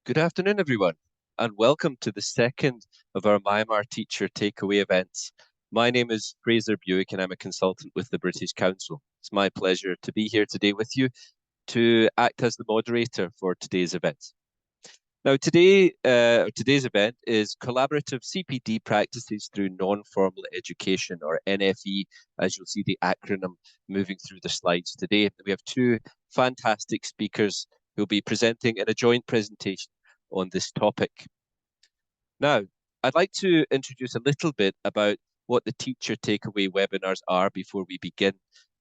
Good afternoon, everyone, and welcome to the second of our Myanmar Teacher Takeaway events. My name is Fraser Buick, and I'm a consultant with the British Council. It's my pleasure to be here today with you to act as the moderator for today's event. Now, today's event is collaborative CPD practices through non-formal education, or NFE, as you'll see the acronym moving through the slides today. We have two fantastic speakers who'll be presenting in a joint presentation on this topic. Now, I'd like to introduce a little bit about what the teacher takeaway webinars are before we begin.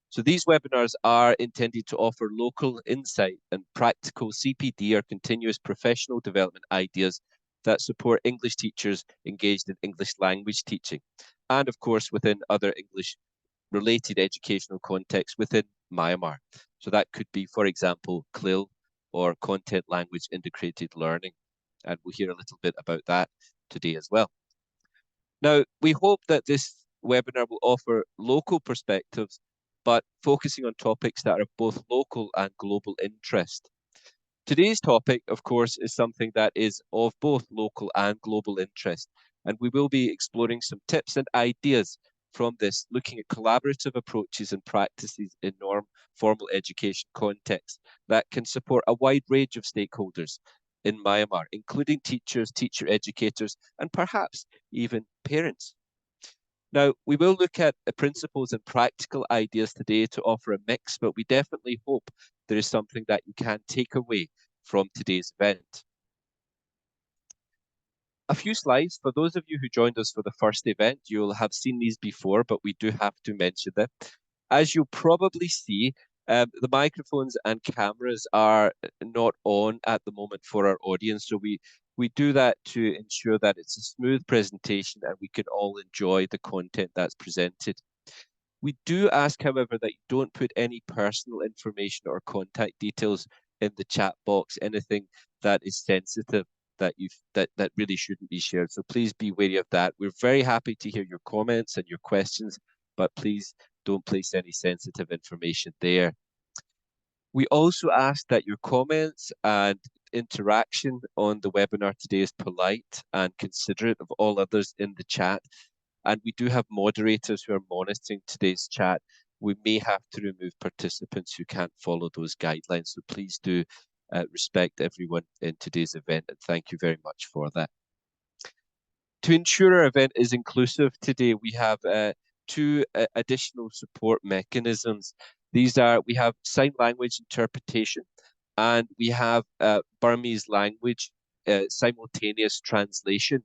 So these webinars are intended to offer local insight and practical CPD or continuous professional development ideas that support English teachers engaged in English language teaching, and of course within other English related educational contexts within Myanmar. So that could be, for example, CLIL or content language integrated learning. And we'll hear a little bit about that today as well. Now, we hope that this webinar will offer local perspectives, but focusing on topics that are of both local and global interest. Today's topic, of course, is something that is of both local and global interest, and we will be exploring some tips and ideas from this, looking at collaborative approaches and practices in formal education contexts that can support a wide range of stakeholders in Myanmar, including teachers, teacher educators, and perhaps even parents. Now, we will look at the principles and practical ideas today to offer a mix, but we definitely hope there is something that you can take away from today's event. A few slides. For those of you who joined us for the first event, you'll have seen these before, but we do have to mention them. As you'll probably see, the microphones and cameras are not on at the moment for our audience, so we do that to ensure that it's a smooth presentation and we can all enjoy the content that's presented. We do ask, however, that you don't put any personal information or contact details in the chat box, anything that is sensitive that really shouldn't be shared. So please be wary of that. We're very happy to hear your comments and your questions, but please don't place any sensitive information there. We also ask that your comments and interaction on the webinar today is polite and considerate of all others in the chat. And we do have moderators who are monitoring today's chat. We may have to remove participants who can't follow those guidelines. So please do respect everyone in today's event, and thank you very much for that. To ensure our event is inclusive today, we have two additional support mechanisms. These are, we have sign language interpretation, and we have Burmese language simultaneous translation.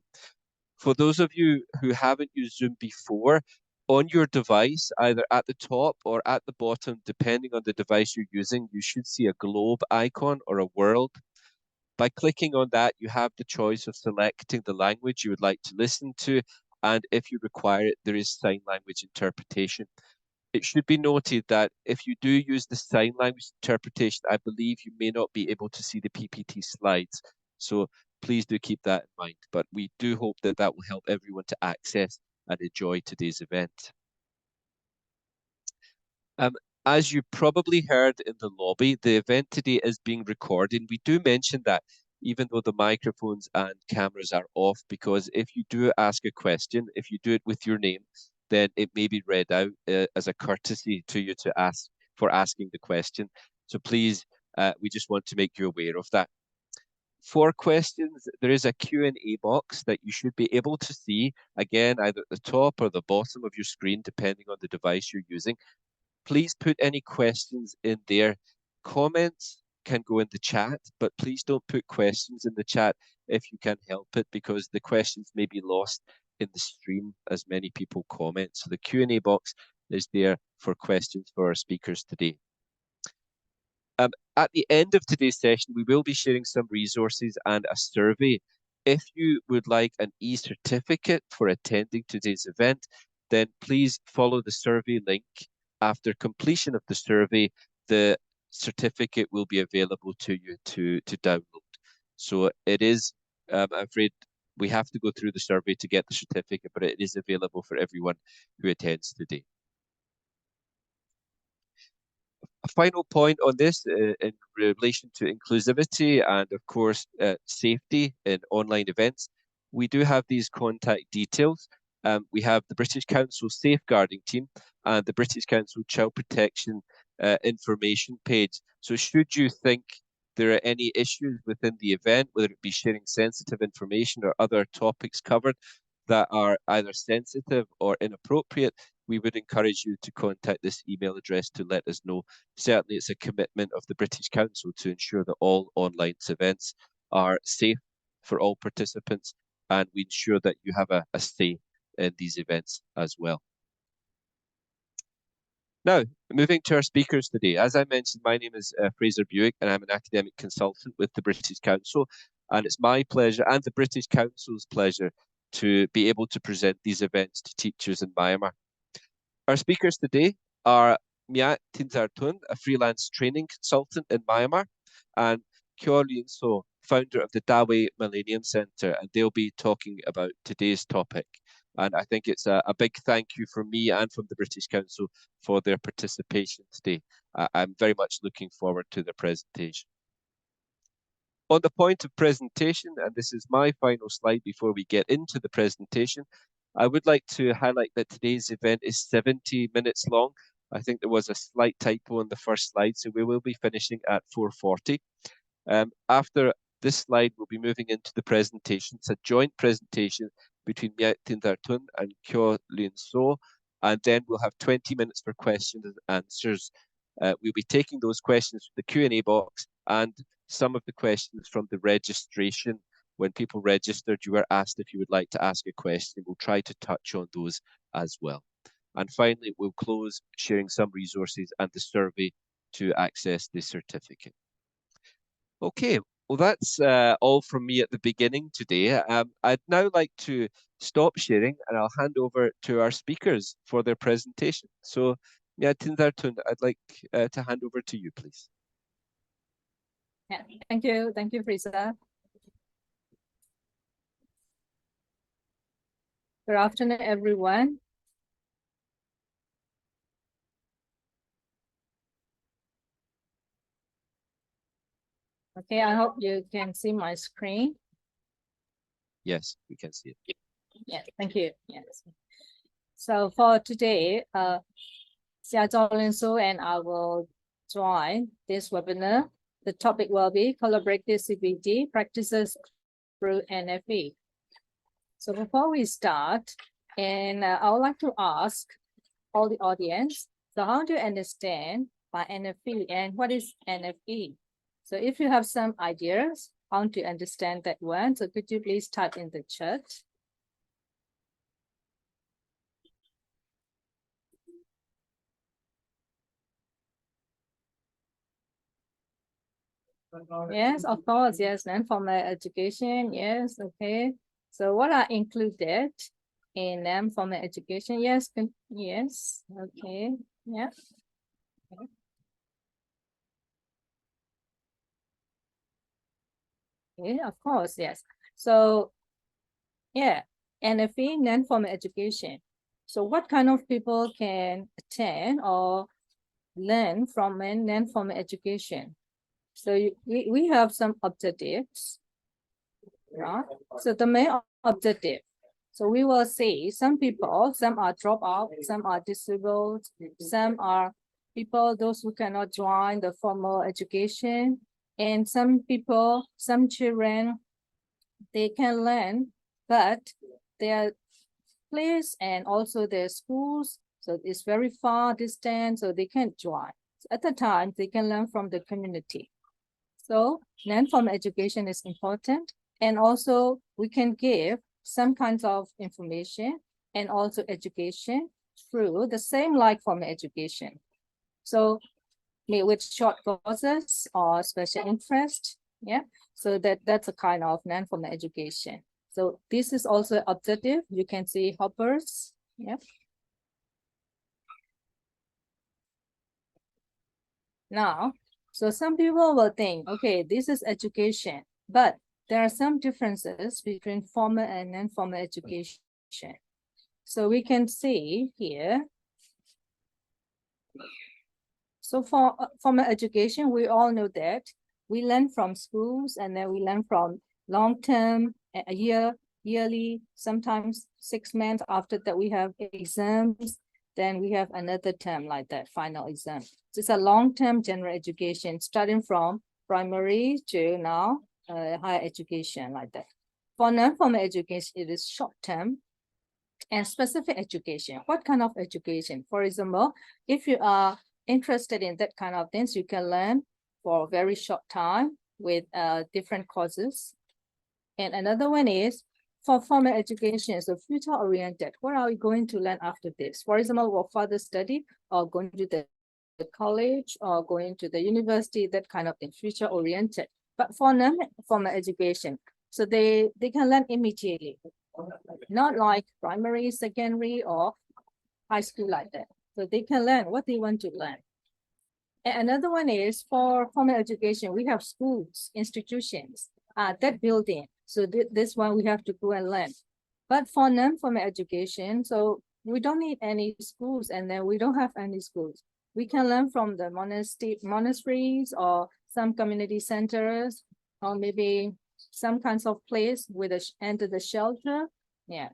For those of you who haven't used Zoom before, on your device, either at the top or at the bottom, depending on the device you're using, you should see a globe icon or a world. By clicking on that, you have the choice of selecting the language you would like to listen to, and if you require it, there is sign language interpretation. It should be noted that if you do use the sign language interpretation, I believe you may not be able to see the PPT slides. So please do keep that in mind. But we do hope that that will help everyone to access and enjoy today's event. As you probably heard in the lobby, the event today is being recorded. We do mention that even though the microphones and cameras are off, because if you do ask a question, if you do it with your name, then it may be read out as a courtesy to you to ask for asking the question. So please, we just want to make you aware of that. For questions, there is a Q&A box that you should be able to see, again, either at the top or the bottom of your screen, depending on the device you're using. Please put any questions in there. Comments can go in the chat, but please don't put questions in the chat if you can help it, because the questions may be lost in the stream as many people comment. So the Q&A box is there for questions for our speakers today. At the end of today's session, we will be sharing some resources and a survey. If you would like an e-certificate for attending today's event, then please follow the survey link. After completion of the survey, the certificate will be available to you to download. So it is, I'm afraid we have to go through the survey to get the certificate, but it is available for everyone who attends today. A final point on this in relation to inclusivity and, of course, safety in online events. We do have these contact details. We have the British Council safeguarding team and the British Council child protection information page. So should you think there are any issues within the event, whether it be sharing sensitive information or other topics covered that are either sensitive or inappropriate, we would encourage you to contact this email address to let us know. Certainly, it's a commitment of the British Council to ensure that all online events are safe for all participants, and we ensure that you have a say in these events as well. Now, moving to our speakers today. As I mentioned, my name is Fraser Buick, and I'm an academic consultant with the British Council. And it's my pleasure and the British Council's pleasure to be able to present these events to teachers in Myanmar. Our speakers today are Mya Tinzartun, a freelance training consultant in Myanmar, and Kyo Lien So, founder of the Dawei Millennium Centre, and they'll be talking about today's topic. And I think it's a big thank you from me and from the British Council for their participation today. I'm very much looking forward to their presentation. On the point of presentation, and this is my final slide before we get into the presentation, I would like to highlight that today's event is 70 minutes long. I think there was a slight typo on the first slide, so we will be finishing at 4:40. After this slide, we'll be moving into the presentation. It's a joint presentation between Mya Tinzartun and Kyo Lien So, and then we'll have 20 minutes for questions and answers. We'll be taking those questions from the Q&A box and some of the questions from the registration. When people registered, you were asked if you would like to ask a question. We'll try to touch on those as well. And finally, we'll close sharing some resources and the survey to access the certificate. Okay, well, that's all from me at the beginning today. I'd now like to stop sharing and I'll hand over to our speakers for their presentation. So, Mya Tinzartun, I'd like to hand over to you, please. Yeah, thank you, Fraser. Good afternoon, everyone. Okay, I hope you can see my screen. Yes, we can see it. Yeah, thank you. Yes. So for today, Xia Lien So and I will join this webinar. The topic will be collaborative CPD practices through NFE. So before we start, and I would like to ask all the audience, so how do you understand by NFE and what is NFE? So if you have some ideas how to understand that one, so could you please type in the chat? Yes, of course, yes, non-formal education, yes, okay. So what are included in non-formal education? Yes, yes, okay, yeah. Okay, of course, yes. So, yeah, NFE, non-formal education. So what kind of people can attend or learn from non-formal education? So we have some objectives, right? So the main objective. So we will see some people, some are dropout, some are disabled, some are people, those who cannot join the formal education, and some people, some children, they can learn, but their place and also their schools, so it's very far distant, so they can't join. So at the time, they can learn from the community. So non-formal education is important. And also we can give some kinds of information and also education through the same like formal education. So with short courses or special interest, yeah. So that's a kind of non-formal education. So this is also objective. You can see hoppers, yeah. Now, so some people will think, okay, this is education, but there are some differences between formal and non-formal education. So we can see here. So for formal education, we all know that we learn from schools, and then we learn from long-term, a year, yearly, sometimes 6 months. After that, we have exams. Then we have another term like that, final exam. So it's a long-term general education, starting from primary to now higher education like that. For non-formal education, it is short-term and specific education. What kind of education? For example, if you are interested in that kind of things, you can learn for a very short time with different courses. And another one is for formal education, so future oriented. What are we going to learn after this? For example, for further study or going to the college or going to the university, that kind of thing, future oriented. But for non-formal education, so they can learn immediately, not like primary, secondary, or high school like that. So they can learn what they want to learn. And another one is for formal education, we have schools, institutions, that building. So this one we have to go and learn. But for non-formal education, so we don't need any schools, and then we don't have any schools. We can learn from the monasteries or some community centers, or maybe some kinds of place with under the shelter. Yeah.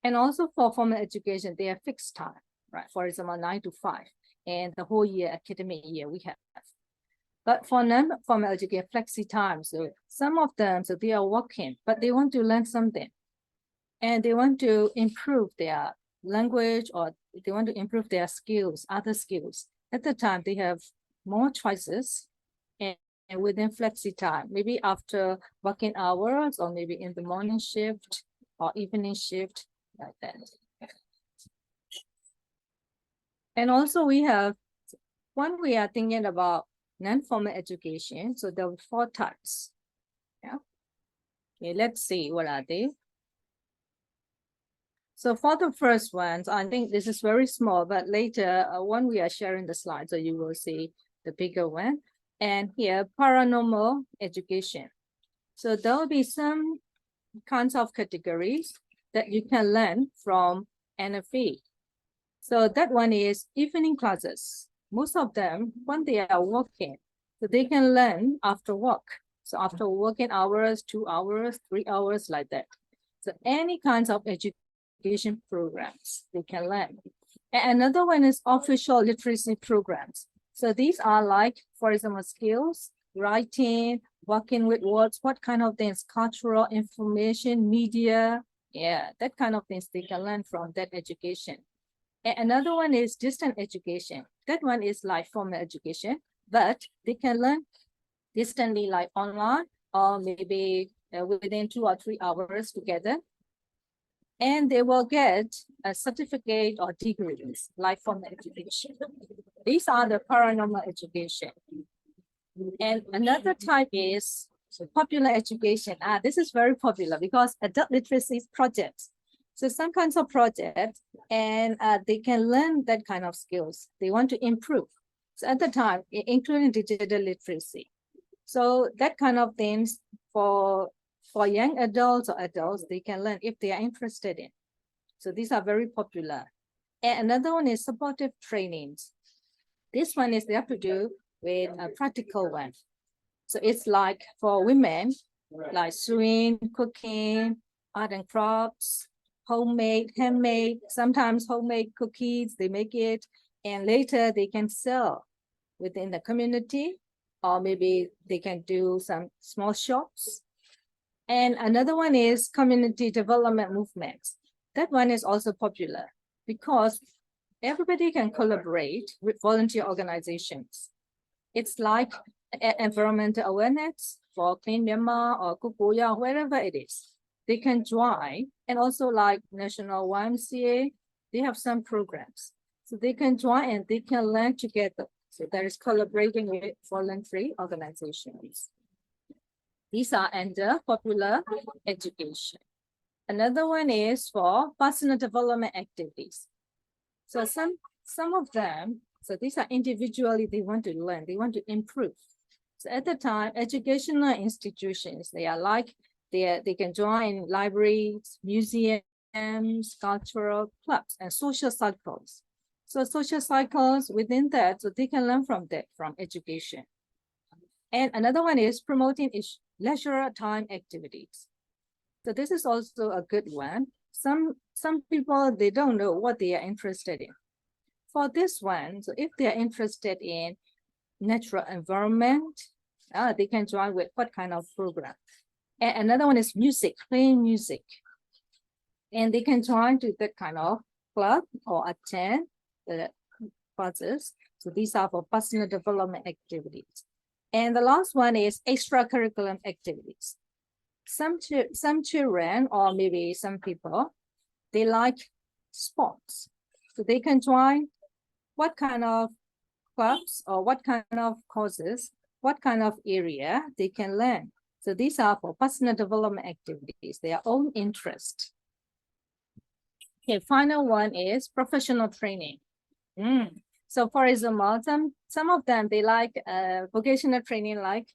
And also for formal education, they are fixed time, right? For example, 9 to 5, and the whole year, academic year we have. But for non-formal education, flexi time. So some of them, so they are working, but they want to learn something, and they want to improve their language, or they want to improve their skills, other skills. At the time, they have more choices, and within flexi time, maybe after working hours, or maybe in the morning shift or evening shift, like that. And also we have, when we are thinking about non-formal education, so there are 4 types. Yeah. Okay, let's see, what are they? So for the first ones, I think this is very small, but later when we are sharing the slides, so you will see the bigger one. And here, paranormal education. So there will be some kinds of categories that you can learn from NFE. So that one is evening classes. Most of them, when they are working, so they can learn after work. So after working hours, 2 hours, 3 hours, like that. So any kinds of education programs they can learn. And another one is official literacy programs. So these are like, for example, skills, writing, working with words, what kind of things, cultural information, media, yeah, that kind of things they can learn from that education. And another one is distant education. That one is like formal education, but they can learn distantly, like online, or maybe within 2 or 3 hours together. And they will get a certificate or degrees, like formal education. These are the paranormal education. And another type is popular education. This is very popular because adult literacy projects. So some kinds of projects, and they can learn that kind of skills. They want to improve. So at the time, including digital literacy. So that kind of things for young adults or adults, they can learn if they are interested in. So these are very popular. And another one is supportive trainings. This one is they have to do with a practical one. So it's like for women, like sewing, cooking, art and crafts, homemade, handmade, sometimes homemade cookies, they make it, and later they can sell within the community, or maybe they can do some small shops. And another one is community development movements. That one is also popular because everybody can collaborate with volunteer organizations. It's like environmental awareness for Clean Myanmar or Kukuya, wherever it is. They can join, and also like National YMCA, they have some programs. So they can join and they can learn together. So there is collaborating with voluntary organizations. These are under popular education. Another one is for personal development activities. So some of them, so these are individually, they want to learn, they want to improve. So at the time, educational institutions, they are like, they can join libraries, museums, cultural clubs, and social circles. So social cycles within that, so they can learn from that, from education. And another one is promoting leisure time activities. So this is also a good one. Some people, they don't know what they are interested in. For this one, so if they are interested in natural environment, they can join with what kind of program. And another one is music, playing music. And they can join to that kind of club or attend the classes. So these are for personal development activities. And the last one is extracurricular activities. Some children, or maybe some people, they like sports. So they can join what kind of clubs or what kind of courses, what kind of area they can learn. So these are for personal development activities, their own interest. Okay, final one is professional training. So for example, some of them, they like vocational training, like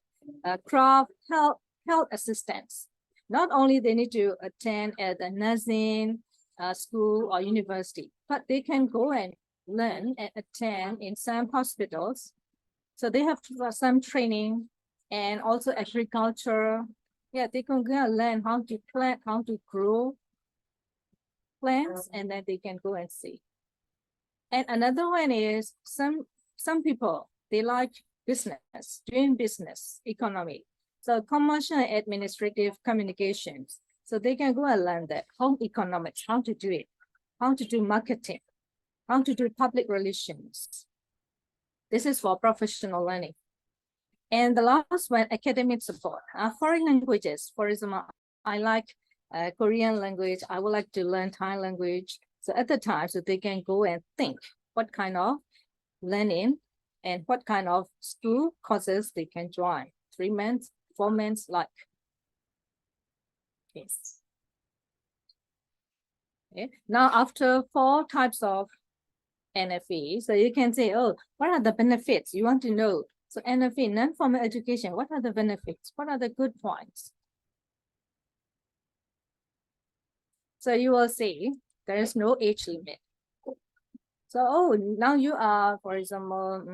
craft, health assistance. Not only they need to attend at a nursing school or university, but they can go and learn and attend in some hospitals. So they have some training, and also agriculture. Yeah, they can go and learn how to plant, how to grow plants, and then they can go and see. And another one is some people, they like business, doing business, economy. So commercial and administrative communications. So they can go and learn that home economics, how to do it, how to do marketing, how to do public relations. This is for professional learning. And the last one, academic support. Foreign languages, for example, I like Korean language. I would like to learn Thai language. So at the time, so they can go and think what kind of learning and what kind of school courses they can join. 3 months, 4 months, like. Yes. Okay. Now, after 4 types of NFE, so you can say, oh, what are the benefits? You want to know. So NFE, non-formal education, what are the benefits? What are the good points? So you will see there is no age limit. So, oh, now you are, for example,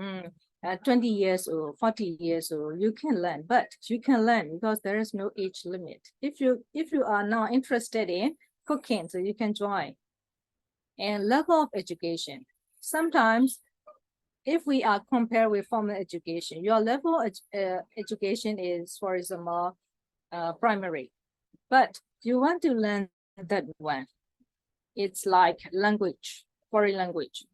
20 years old, 40 years old, you can learn, but you can learn because there is no age limit. If you are now interested in cooking, so you can join. And level of education. Sometimes, if we are compared with formal education, your level of education is, for example, primary, but you want to learn that one. It's like language, foreign language.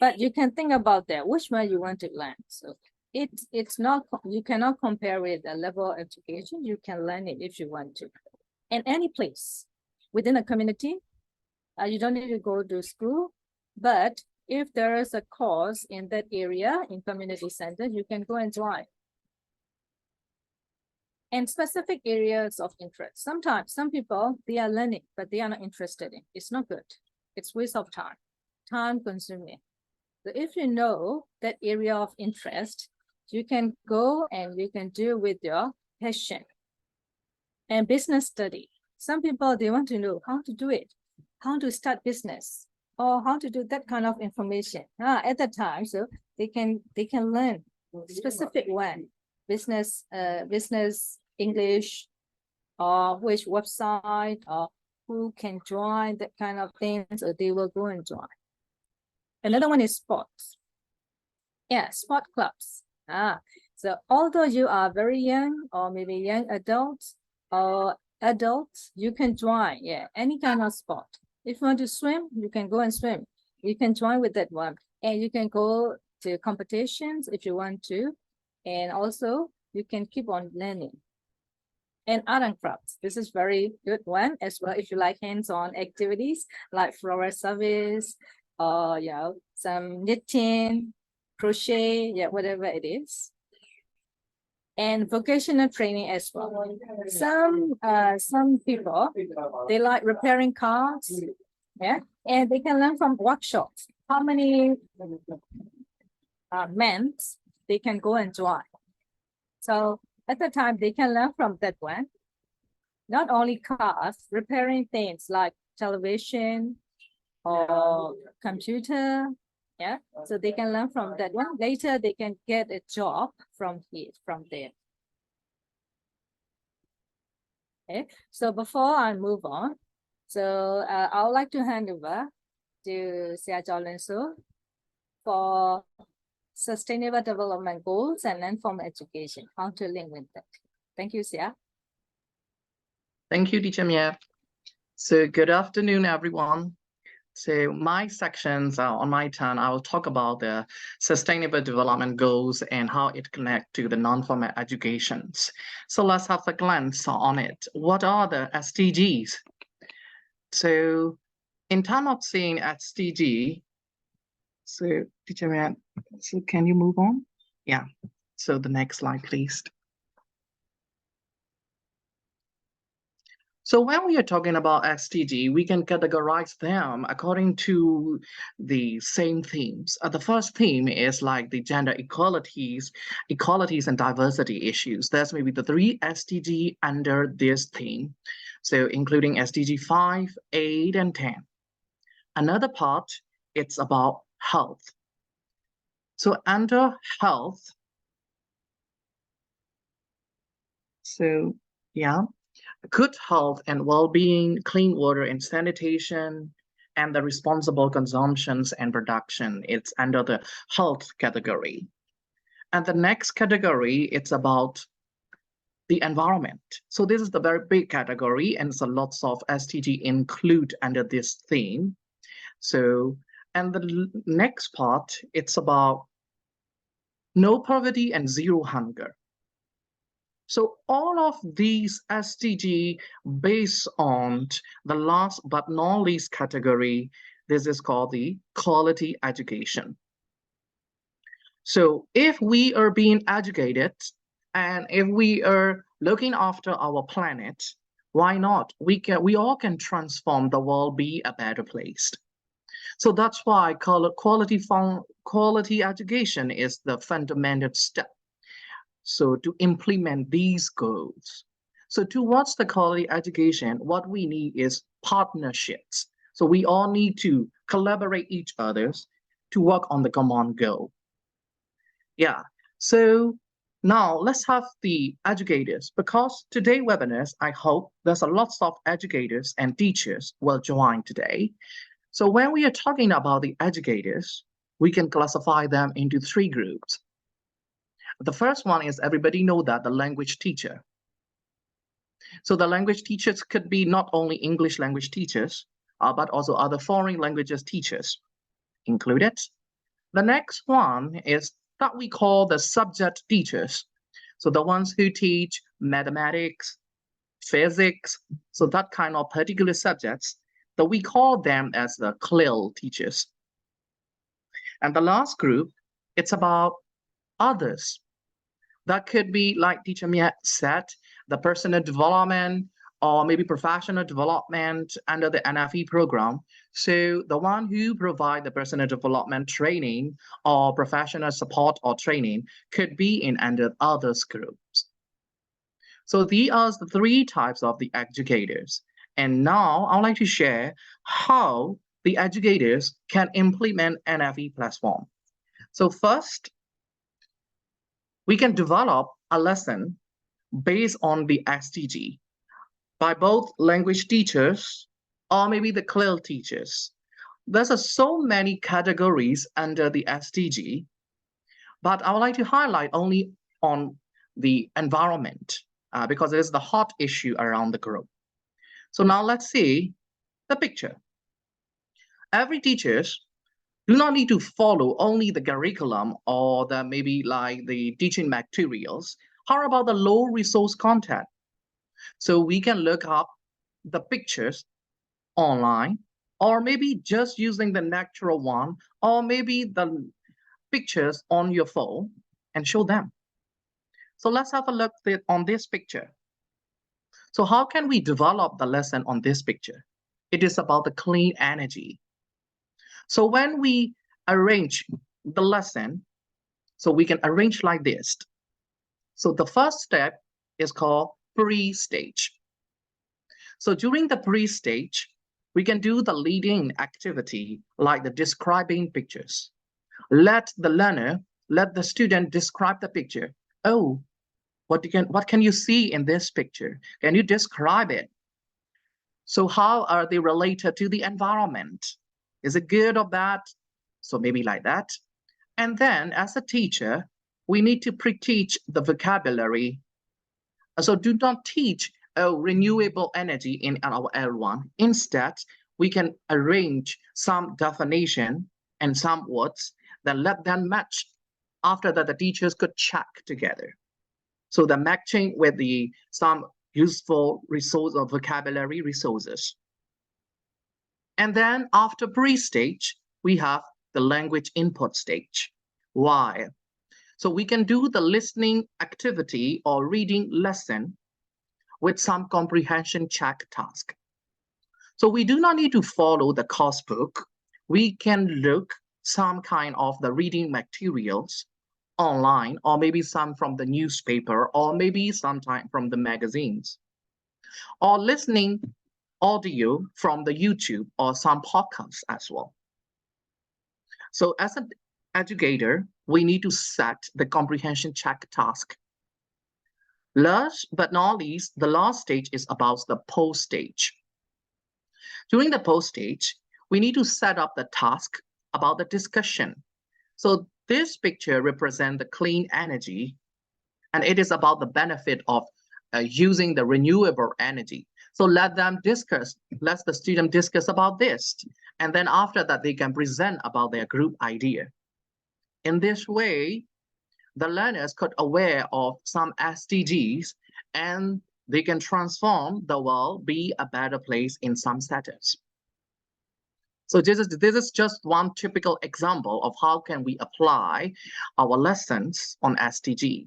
But you can think about that, which one you want to learn. So it's not, you cannot compare with the level of education. You can learn it if you want to. And any place within a community, you don't need to go to school, but if there is a course in that area, in community center, you can go and join. And specific areas of interest. Sometimes some people, they are learning, but they are not interested in. It's not good. It's waste of time consuming. So if you know that area of interest, you can go and you can do with your passion. And business study. Some people, they want to know how to do it, how to start business, or how to do that kind of information. At that time, so they can learn specific one, business English, or which website, or who can join, that kind of things, so they will go and join. Another one is sports. Yeah, sport clubs. So although you are very young, or maybe young adults, or adults, you can join, any kind of sport. If you want to swim, you can go and swim. You can join with that one. And you can go to competitions if you want to. And also, you can keep on learning. And art and crafts. This is very good one as well. If you like hands-on activities like floral service, or some knitting, crochet, whatever it is. And vocational training as well. Some people, they like repairing cars, and they can learn from workshops. How many months they can go and join? So at the time, they can learn from that one. Not only cars, repairing things like television or computer, Yeah, so they can learn from that one. Later, they can get a job from there. Okay, so before I move on, so I would like to hand over to Sia Jolensu for Sustainable Development Goals and non-formal education, how to link with that. Thank you, Sia. Thank you, Teacher Mia. So good afternoon, everyone. So my sections on my turn, I will talk about the Sustainable Development Goals and how it connects to the non-formal educations. So let's have a glance on it. What are the SDGs? So in terms of seeing SDG, so Teacher Mia, so can you move on? Yeah. So the next slide, please. So when we are talking about SDG, we can categorize them according to the same themes. The first theme is like the gender equalities and diversity issues. There's maybe the 3 SDG under this theme. So including SDG 5, 8, and 10. Another part, it's about health. So under health, so yeah, good health and well-being, clean water and sanitation, and the responsible consumptions and production. It's under the health category. And the next category, it's about the environment. So this is the very big category, and so lots of SDG include under this theme. So, and the next part, it's about no poverty and zero hunger. So all of these SDG based on the last but not least category, this is called the quality education. So if we are being educated and if we are looking after our planet, why not? We all can transform the world, be a better place. So that's why quality education is the fundamental step. So to implement these goals. So towards the quality education, what we need is partnerships. So we all need to collaborate each others to work on the common goal. Yeah, so now let's have the educators, because today webinars, I hope there's a lots of educators and teachers will join today. So when we are talking about the educators, we can classify them into 3 groups. The first one is everybody know that the language teacher. So the language teachers could be not only English language teachers, but also other foreign languages teachers included. The next one is that we call the subject teachers. So the ones who teach mathematics, physics, so that kind of particular subjects, that we call them as the CLIL teachers. And the last group, it's about others. That could be, like Teacher Mia said, the personal development or maybe professional development under the NFE program. So the one who provide the personal development training or professional support or training could be in under others groups. So these are the 3 types of the educators. And now I'd like to share how the educators can implement NFE platform. So first, we can develop a lesson based on the SDG by both language teachers or maybe the CLIL teachers. There's so many categories under the SDG, but I would like to highlight only on the environment because it is the hot issue around the group. So now let's see the picture. Every teachers do not need to follow only the curriculum or the maybe like the teaching materials. How about the low resource content? So we can look up the pictures online, or maybe just using the natural one, or maybe the pictures on your phone and show them. So let's have a look on this picture. So how can we develop the lesson on this picture? It is about the clean energy. So when we arrange the lesson, so we can arrange like this. So the first step is called pre-stage. So during the pre-stage, we can do the leading activity like the describing pictures. Let the student describe the picture. Oh, what can you see in this picture? Can you describe it? So how are they related to the environment? Is it good or bad? So maybe like that. And then as a teacher, we need to pre-teach the vocabulary. So do not teach renewable energy in our L1. Instead, we can arrange some definition and some words, then let them match. After that, the teachers could check together. So the matching with some useful resource or vocabulary resources. And then after pre-stage, we have the language input stage. Why? So we can do the listening activity or reading lesson with some comprehension check task. So we do not need to follow the course book. We can look some kind of the reading materials online, or maybe some from the newspaper, or maybe sometime from the magazines, or listening audio from the YouTube or some podcasts as well. So as an educator, we need to set the comprehension check task. Last but not least, the last stage is about the post stage. During the post stage, we need to set up the task about the discussion. So this picture represents the clean energy, and it is about the benefit of using the renewable energy. So let the student discuss about this. And then after that, they can present about their group idea. In this way, the learners could aware of some SDGs, and they can transform the world, be a better place in some settings. So this is just one typical example of how can we apply our lessons on SDG.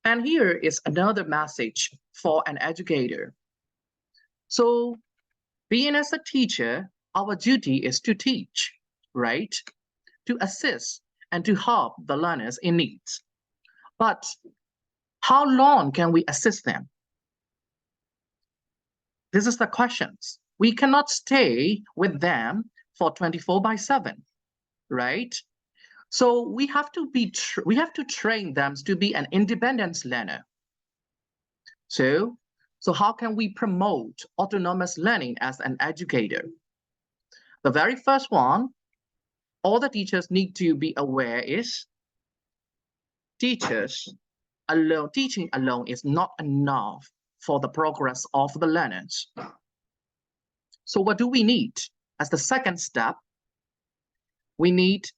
And here is another message for an educator. So being as a teacher, our duty is to teach, right? To assist and to help the learners in need. But how long can we assist them? This is the questions. We cannot stay with them for 24/7, right? So we have to train them to be an independent learner. So how can we promote autonomous learning as an educator? The very first one, all the teachers need to be aware is teaching alone is not enough for the progress of the learners. So what do we need? As the second step, we need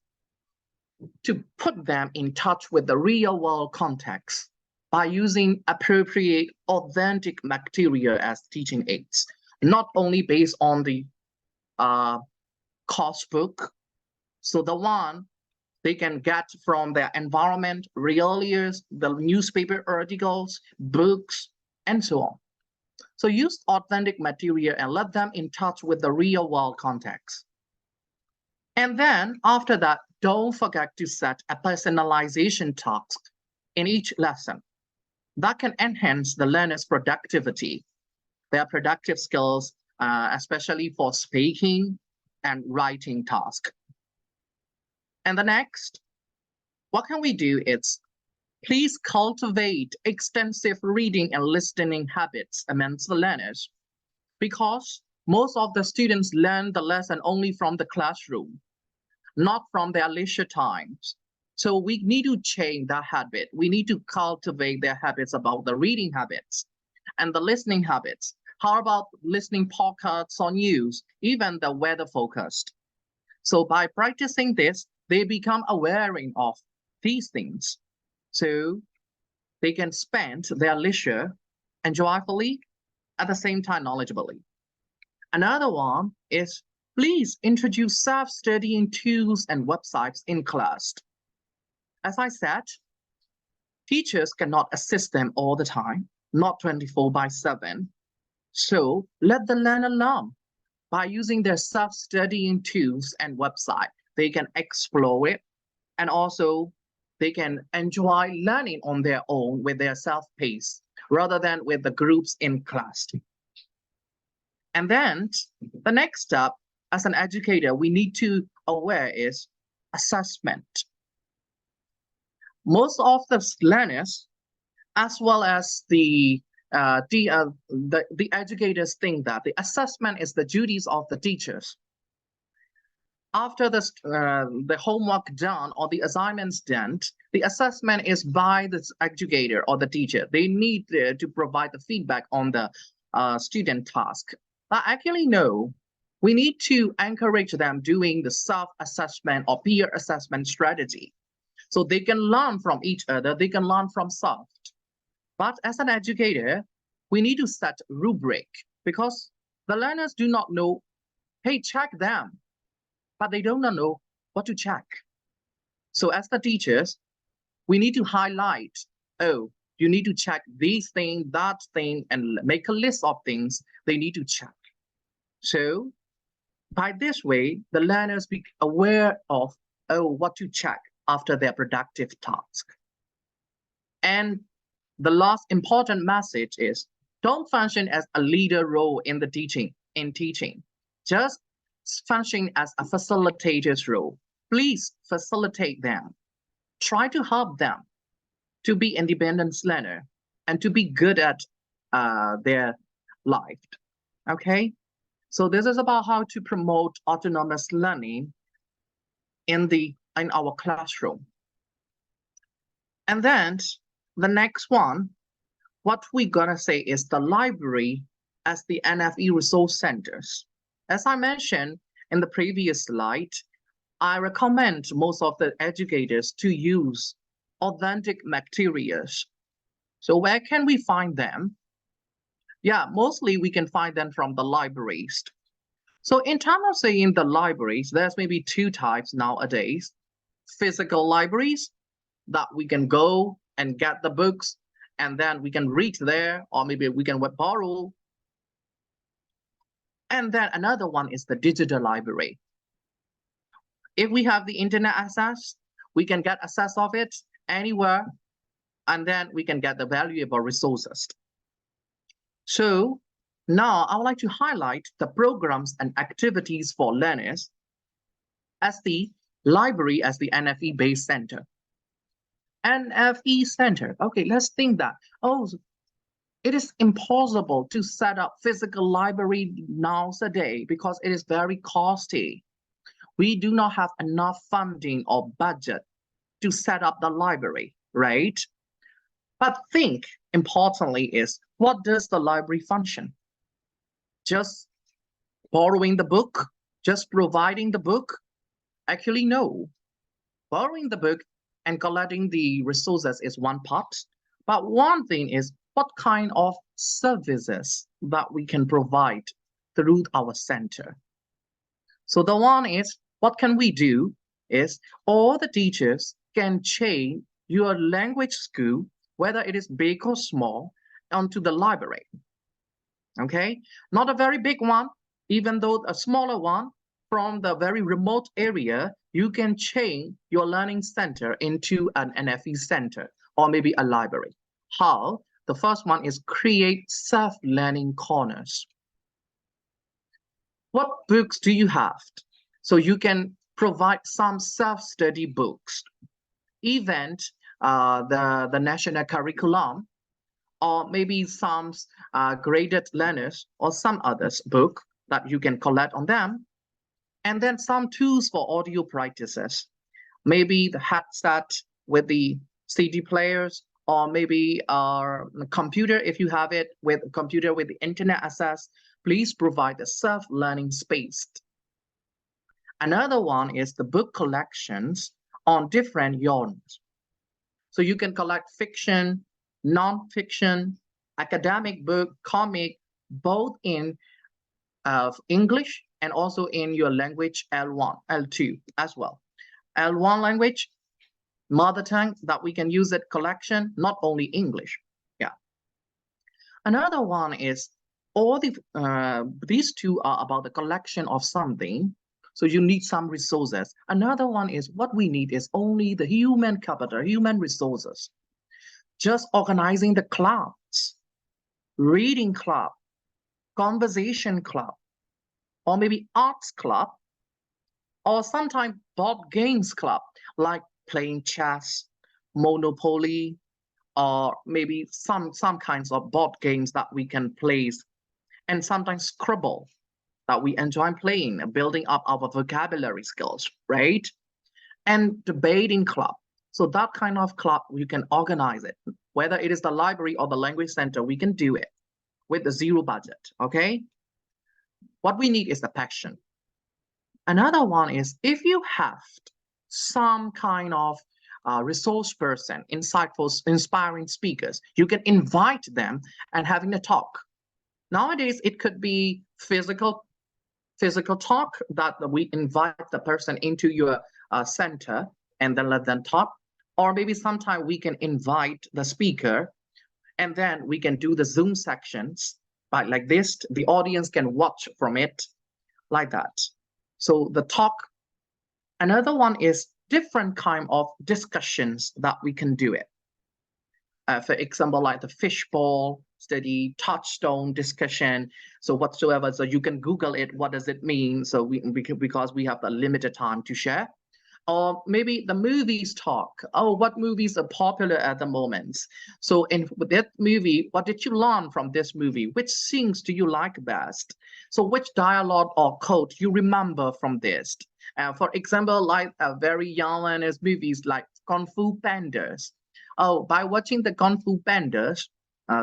to put them in touch with the real world context by using appropriate, authentic material as teaching aids, not only based on the course book. So the one they can get from their environment, real years, the newspaper articles, books, and so on. So use authentic material and let them in touch with the real world context. And then after that, don't forget to set a personalization task in each lesson. That can enhance the learner's productivity, their productive skills, especially for speaking and writing tasks. And the next, what can we do is please cultivate extensive reading and listening habits amongst the learners, because most of the students learn the lesson only from the classroom, not from their leisure times. So we need to change that habit. We need to cultivate their habits about the reading habits and the listening habits. How about listening podcasts on news, even the weather focused? So by practicing this, they become aware of these things. So they can spend their leisure enjoyfully, at the same time knowledgeably. Another one is please introduce self-studying tools and websites in class. As I said, teachers cannot assist them all the time, not 24/7. So let the learner learn by using their self-studying tools and website. They can explore it, and also they can enjoy learning on their own with their self-pace rather than with the groups in class. And then the next step, as an educator, we need to aware is assessment. Most of the learners, as well as the educators, think that the assessment is the duties of the teachers. After the homework done or the assignments done, the assessment is by the educator or the teacher. They need to provide the feedback on the student task. But actually, no, we need to encourage them doing the self-assessment or peer assessment strategy. So they can learn from each other, they can learn from self. But as an educator, we need to set rubric because the learners do not know, hey, check them, but they do not know what to check. So as the teachers, we need to highlight, oh, you need to check these things, that thing, and make a list of things they need to check. So by this way, the learners be aware of, oh, what to check after their productive task. And the last important message is don't function as a leader role in the teaching. Just function as a facilitator's role. Please facilitate them. Try to help them to be independent learner and to be good at their life. Okay, so this is about how to promote autonomous learning in our classroom. And then the next one, what we're gonna say is the library as the NFE resource centers. As I mentioned in the previous slide, I recommend most of the educators to use authentic materials. So where can we find them? Yeah, mostly we can find them from the libraries. So in terms of saying the libraries, there's maybe two types nowadays. Physical libraries that we can go and get the books and then we can read there, or maybe we can borrow. And then another one is the digital library. If we have the internet access, we can get access of it anywhere, and then we can get the valuable resources. So now I would like to highlight the programs and activities for learners as the library as the NFE-based center. NFE center, okay, let's think that, oh, it is impossible to set up physical library nowadays because it is very costly. We do not have enough funding or budget to set up the library, right? But think importantly is, what does the library function? Just borrowing the book? Just providing the book? Actually, no. Borrowing the book and collecting the resources is one part. But one thing is what kind of services that we can provide through our center. So the one is, what can we do is all the teachers can change your language school, whether it is big or small, onto the library. Okay, not a very big one, even though a smaller one from the very remote area, you can change your learning center into an NFE center or maybe a library. How? The first one is create self-learning corners. What books do you have? So you can provide some self-study books, even the national curriculum, or maybe some graded learners or some others book that you can collect on them. And then some tools for audio practices, maybe the headset with the CD players, or maybe a computer if you have it, with a computer with the internet access. Please provide a self-learning space. Another one is the book collections on different genres. So you can collect fiction, non-fiction, academic book, comic, both in English and also in your language L1, L2 as well. L1 language, mother tongue, that we can use it collection, not only English. Yeah. Another one is all these two are about the collection of something. So you need some resources. Another one is what we need is only the human capital, human resources. Just organizing the clubs, reading club, conversation club, or maybe arts club, or sometimes board games club, like playing chess, Monopoly, or maybe some kinds of board games that we can play, and sometimes Scrabble that we enjoy playing, building up our vocabulary skills, right? And debating club. So that kind of club, you can organize it. Whether it is the library or the language center, we can do it with the zero budget, okay? What we need is the passion. Another one is if you have some kind of resource person, insightful, inspiring speakers, you can invite them and having a talk. Nowadays, it could be physical talk that we invite the person into your center and then let them talk. Or maybe sometime we can invite the speaker and then we can do the Zoom sections like this. The audience can watch from it like that. So the talk. Another one is different kind of discussions that we can do it. For example, like the fishbowl study, touchstone discussion, so whatsoever. So you can Google it. What does it mean? So because we have the limited time to share. Or maybe the movies talk. Oh, what movies are popular at the moment? So in that movie, what did you learn from this movie? Which scenes do you like best? So which dialogue or quote you remember from this? For example, like very young learners movies like Kung Fu Pandas. Oh, by watching the Kung Fu Pandas,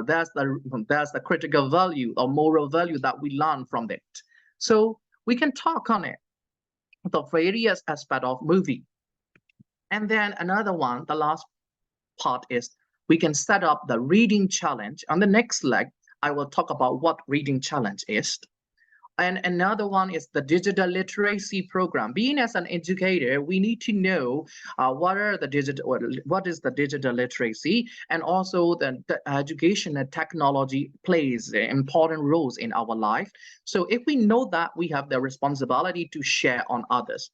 there's the critical value or moral value that we learn from it. So we can talk on it, the various aspect of movie. And then another one, the last part is we can set up the reading challenge. On the next leg, I will talk about what reading challenge is. And another one is the digital literacy program. Being as an educator, we need to know what is the digital literacy, and also the education and technology plays important roles in our life. So if we know that, we have the responsibility to share on others.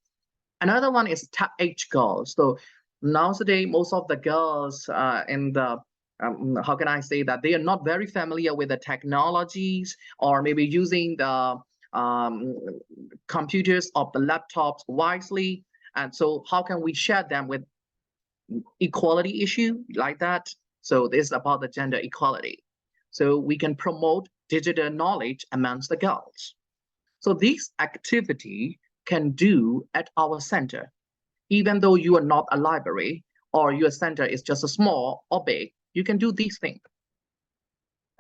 Another one is tap age girls. So nowadays, most of the girls in the how can I say that they are not very familiar with the technologies, or maybe using the computers or the laptops wisely. And so how can we share them with equality issue like that? So this is about the gender equality. So we can promote digital knowledge amongst the girls. So this activity can do at our center, even though you are not a library or your center is just a small or big, you can do these things.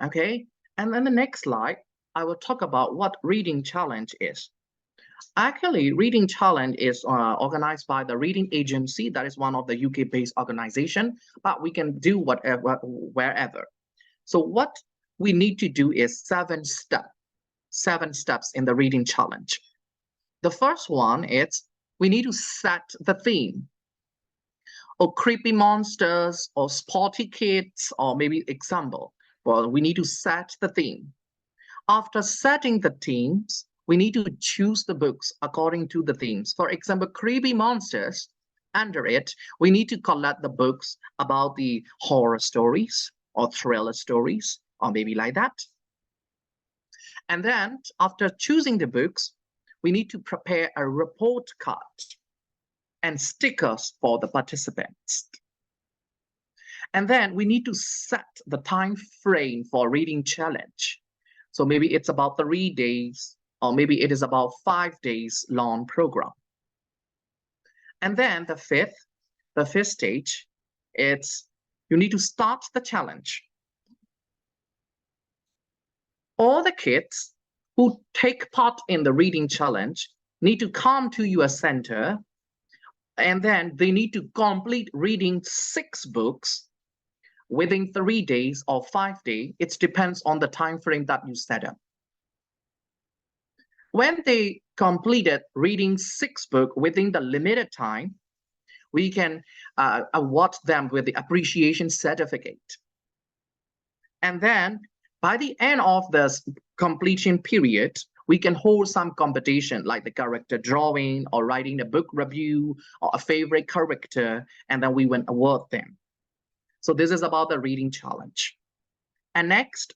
Okay, and then the next slide, I will talk about what reading challenge is. Actually, reading challenge is organized by the Reading Agency. That is one of the UK-based organization, but we can do whatever, wherever. So what we need to do is 7 steps in the reading challenge. The first one is we need to set the theme. Or creepy monsters, or sporty kids, or maybe example. Well, we need to set the theme. After setting the themes, we need to choose the books according to the themes. For example, creepy monsters, under it, we need to collect the books about the horror stories or thriller stories, or maybe like that. And then after choosing the books, we need to prepare a report card and stickers for the participants. And then we need to set the time frame for reading challenge. So maybe it's about 3 days, or maybe it is about 5 days long program. And then the fifth stage, it's you need to start the challenge. All the kids who take part in the reading challenge need to come to your center, and then they need to complete reading 6 books within 3 days or 5 days. It depends on the time frame that you set up. When they completed reading 6 books within the limited time, we can award them with the appreciation certificate. And then by the end of this completion period, we can hold some competition like the character drawing or writing a book review or a favorite character, and then we will award them. So this is about the reading challenge. And next,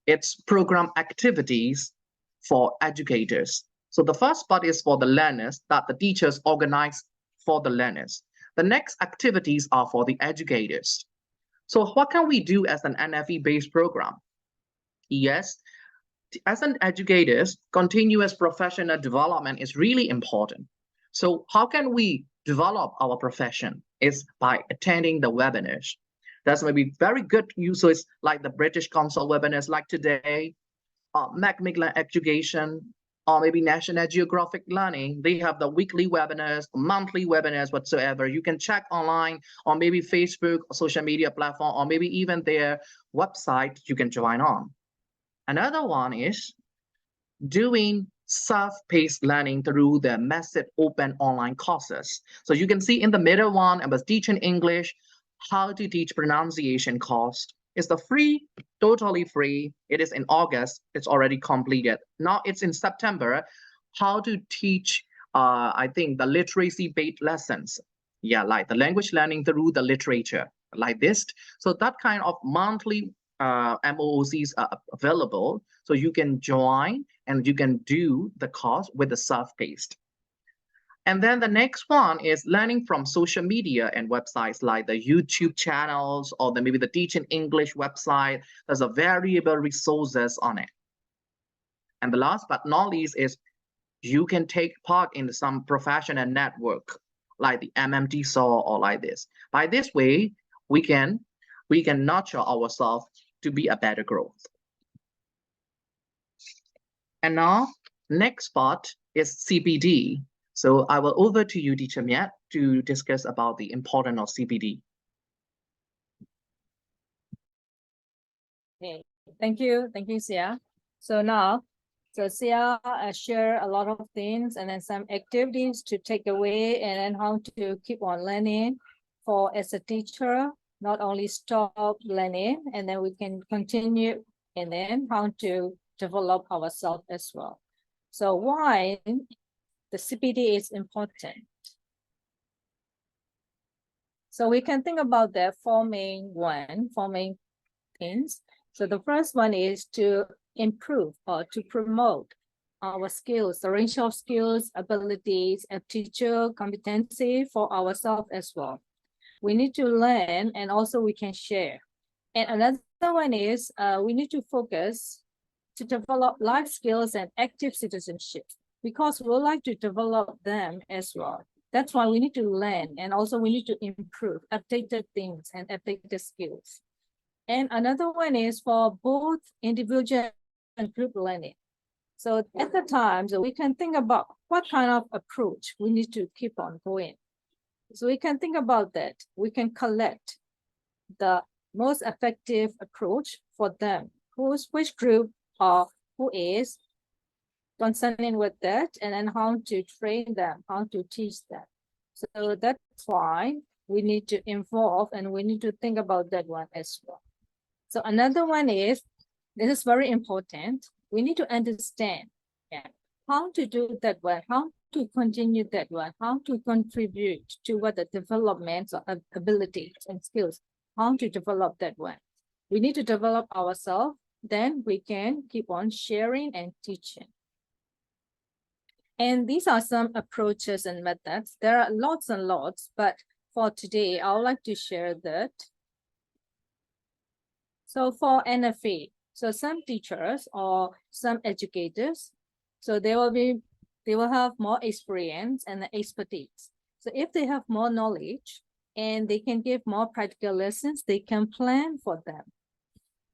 it's program activities for educators. So the first part is for the learners that the teachers organize for the learners. The next activities are for the educators. So what can we do as an NFE-based program? Yes, as an educators, continuous professional development is really important. So how can we develop our profession? Is by attending the webinars. That's maybe very good uses like the British Council webinars like today, Macmillan Education, or maybe National Geographic Learning. They have the weekly webinars, monthly webinars, whatsoever. You can check online, or maybe Facebook, or social media platform, or maybe even their website you can join on. Another one is doing self-paced learning through the massive open online courses. So you can see in the middle one, I was teaching English, how to teach pronunciation course. It's the free, totally free. It is in August. It's already completed. Now it's in September. How to teach, I think, the literacy-based lessons. Yeah, like the language learning through the literature, like this. So that kind of monthly MOOCs are available. So you can join and you can do the course with the self-paced. And then the next one is learning from social media and websites like the YouTube channels or maybe the Teaching English website. There's a variable resources on it. And the last but not least is you can take part in some professional network like the MMT SAW or like this. By this way, we can nurture ourselves to be a better growth. And now, next part is CPD. So I will over to you, Teacher Miat, to discuss about the importance of CPD. Okay, thank you, Sia. So now, Sia share a lot of things and then some activities to take away and then how to keep on learning for as a teacher, not only stop learning and then we can continue and then how to develop ourselves as well. So why the CPD is important? So we can think about the four main things. So the first one is to improve or to promote our skills, the range of skills, abilities, and teacher competency for ourselves as well. We need to learn and also we can share. And another one is we need to focus to develop life skills and active citizenship because we would like to develop them as well. That's why we need to learn and also we need to improve updated things and updated skills. And another one is for both individual and group learning. So at the time, so we can think about what kind of approach we need to keep on going. So we can think about that. We can collect the most effective approach for them, which group or who is concerning with that, and then how to train them, how to teach them. So that's why we need to involve and we need to think about that one as well. So another one is, this is very important. We need to understand how to do that one, how to continue that one, how to contribute to what the developments of abilities and skills, how to develop that one. We need to develop ourselves, then we can keep on sharing and teaching. And these are some approaches and methods. There are lots and lots, but for today, I would like to share that. So for NFA, so some teachers or some educators, so they will have more experience and expertise. So if they have more knowledge and they can give more practical lessons, they can plan for them.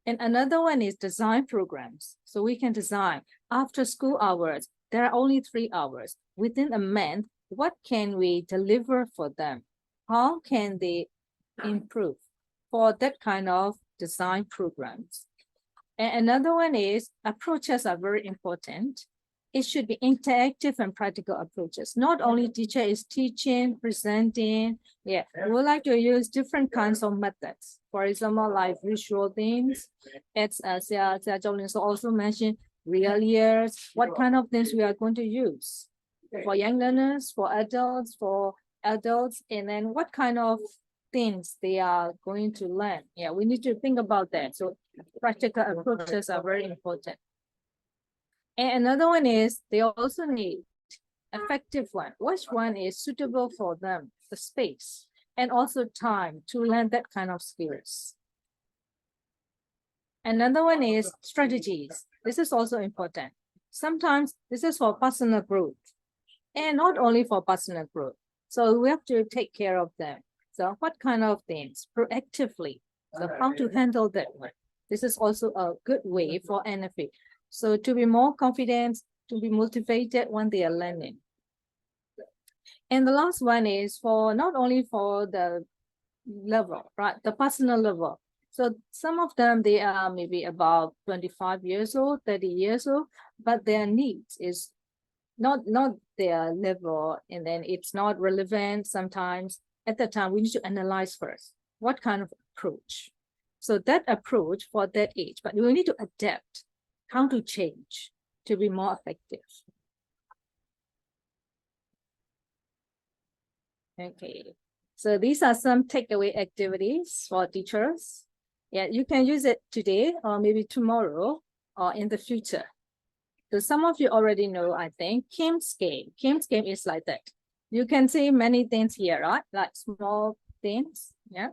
And another one is design programs. So we can design after school hours. There are only 3 hours. Within a month, what can we deliver for them? How can they improve for that kind of design programs? And another one is approaches are very important. It should be interactive and practical approaches. Not only teacher is teaching, presenting. Yeah, we would like to use different kinds of methods. For example, like visual things. It's Sia Jolin also mentioned earlier, what kind of things we are going to use for young learners, for adults, and then what kind of things they are going to learn. Yeah, we need to think about that. So practical approaches are very important. And another one is they also need effective one. Which one is suitable for them, the space, and also time to learn that kind of skills. Another one is strategies. This is also important. Sometimes this is for personal growth and not only for personal growth. So we have to take care of them. So what kind of things proactively? So how to handle that one? This is also a good way for NFA. So to be more confident, to be motivated when they are learning. And the last one is for not only for the level, right? The personal level. So some of them, they are maybe about 25 years old, 30 years old, but their needs is not their level, and then it's not relevant sometimes. At the time, we need to analyze first what kind of approach. So that approach for that age, but we need to adapt how to change to be more effective. Okay, so these are some takeaway activities for teachers. Yeah, you can use it today or maybe tomorrow or in the future. So some of you already know, I think, Kim's game. Kim's game is like that. You can see many things here, right? Like small things, yeah.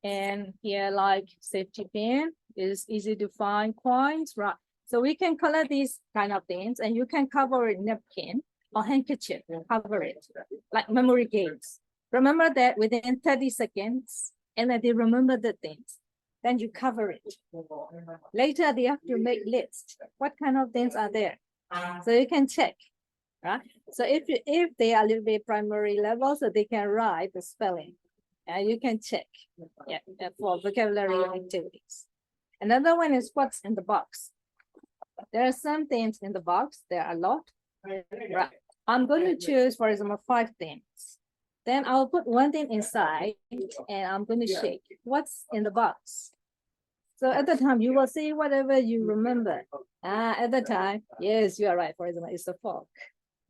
And here, like safety pin is easy to find, coins, right? So we can color these kind of things, and you can cover it napkin or handkerchief, cover it, like memory games. Remember that within 30 seconds, and then they remember the things. Then you cover it. Later, they have to make lists. What kind of things are there? So you can check, right? So if they are a little bit primary level, so they can write the spelling. You can check, yeah, for vocabulary activities. Another one is what's in the box. There are some things in the box. There are a lot. Right. I'm going to choose, for example, 5 things. Then I'll put one thing inside and I'm going to shake what's in the box. So at the time, you will see whatever you remember. At the time, yes, you are right. For example, it's a fork.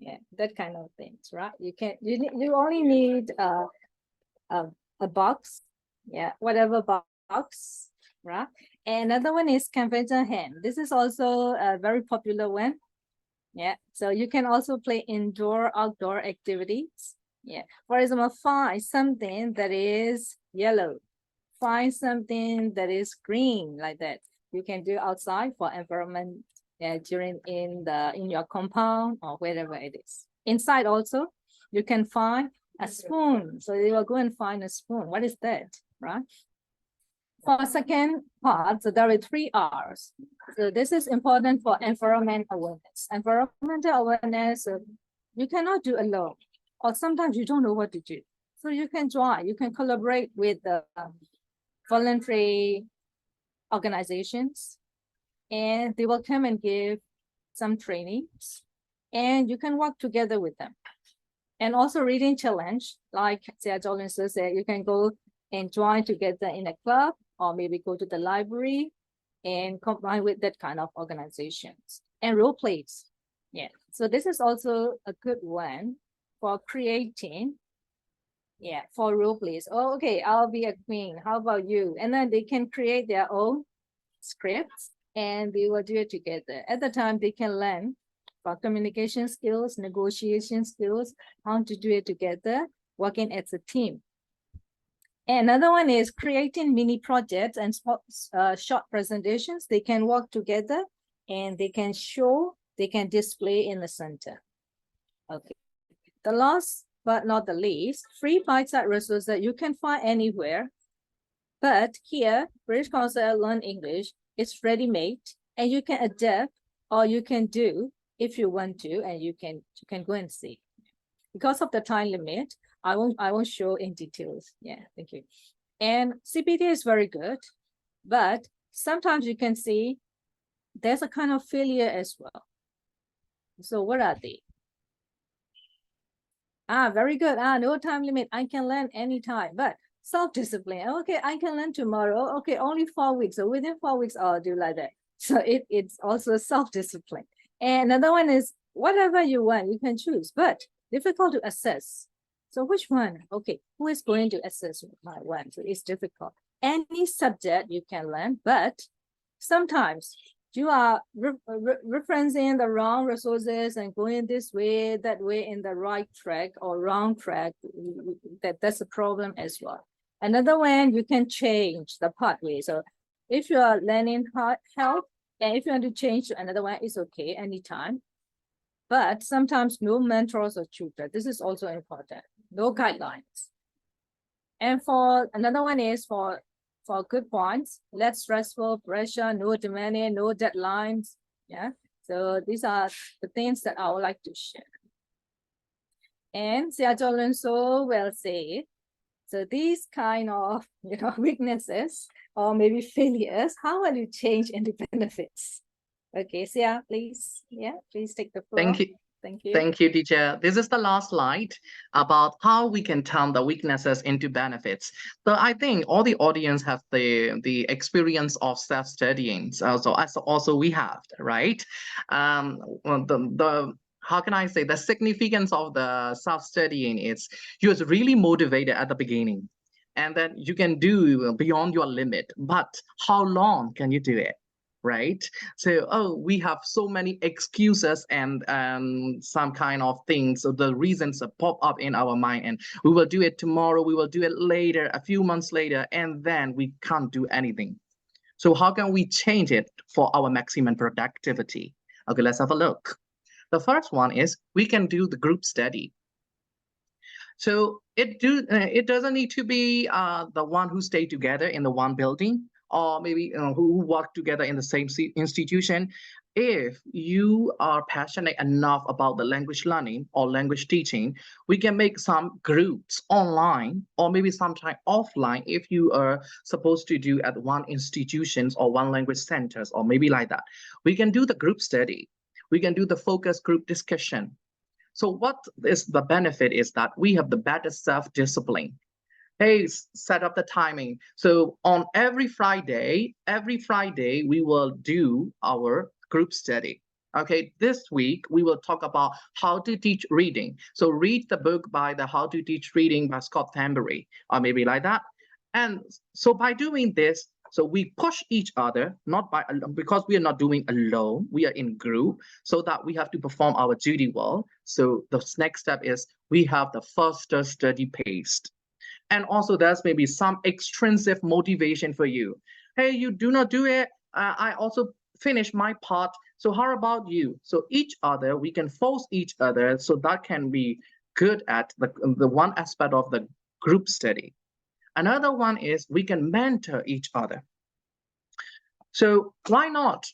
Yeah, that kind of things, right? You only need a box. Yeah, whatever box, right? And another one is convention hand. This is also a very popular one. Yeah, so you can also play indoor, outdoor activities. Yeah, for example, find something that is yellow. Find something that is green, like that. You can do outside for environment, in your compound or wherever it is. Inside also, you can find a spoon. So you will go and find a spoon. What is that, right? For second part, so there are 3 R's. So this is important for environment awareness. Environmental awareness, you cannot do alone, or sometimes you don't know what to do. So you can try, you can collaborate with the voluntary organizations, and they will come and give some trainings, and you can work together with them. And also reading challenge, like Jia Jolin said, you can go and join together in a club, or maybe go to the library and combine with that kind of organizations. And role plays. Yeah, so this is also a good one for creating, yeah, for role plays. Oh, okay, I'll be a queen. How about you? And then they can create their own scripts and they will do it together. At the time, they can learn about communication skills, negotiation skills, how to do it together, working as a team. And another one is creating mini projects and short presentations. They can work together and they can show, they can display in the center. Okay. The last but not the least, free bite-sized resources that you can find anywhere. But here, British Council Learn English is ready-made and you can adapt or you can do if you want to, and you can go and see. Because of the time limit, I won't show in details. Yeah, thank you. And CPD is very good, but sometimes you can see there's a kind of failure as well. So what are they? Very good. No time limit. I can learn anytime, but self-discipline. Okay, I can learn tomorrow. Okay, only 4 weeks. So within 4 weeks, I'll do like that. So it's also self-discipline. And another one is whatever you want, you can choose, but difficult to assess. So which one? Okay, who is going to assess my one? So it's difficult. Any subject you can learn, but sometimes you are referencing the wrong resources and going this way, that way in the right track or wrong track, that's a problem as well. Another one, you can change the pathway. So if you are learning health, and if you want to change to another one, it's okay anytime. But sometimes no mentors or tutor. This is also important. No guidelines. And for another one is for good points, less stressful, pressure, no demanding, no deadlines. Yeah. So these are the things that I would like to share. And Sia Jolun so well said. So these kind of weaknesses or maybe failures, how will you change into benefits? Okay, Sia, please. Yeah, please take the floor. Thank you. Thank you. Thank you, teacher. This is the last slide about how we can turn the weaknesses into benefits. So I think all the audience have the experience of self-studying. So also we have, right? Well, the how can I say the significance of the self-studying is you're really motivated at the beginning, and then you can do beyond your limit. But how long can you do it? Right? So, oh, we have so many excuses and some kind of things. So the reasons that pop up in our mind, and we will do it tomorrow, we will do it later, a few months later, and then we can't do anything. So how can we change it for our maximum productivity? Okay, let's have a look. The first one is we can do the group study. So it doesn't need to be the one who stay together in the one building, or maybe who work together in the same institution. If you are passionate enough about the language learning or language teaching, we can make some groups online or maybe sometime offline if you are supposed to do at one institutions or one language centers or maybe like that. We can do the group study. We can do the focus group discussion. So what is the benefit is that we have the better self-discipline. Hey, set up the timing. So on every Friday, we will do our group study. Okay, this week we will talk about how to teach reading. So read the book by the How to Teach Reading by Scott Thornberry, or maybe like that. And so by doing this, so we push each other, not by because we are not doing alone, we are in group, so that we have to perform our duty well. So the next step is we have the faster study pace. And also there's maybe some extrinsic motivation for you. Hey, you do not do it. I also finish my part. So how about you? So each other, we can force each other. So that can be good at the one aspect of the group study. Another one is we can mentor each other. So why not?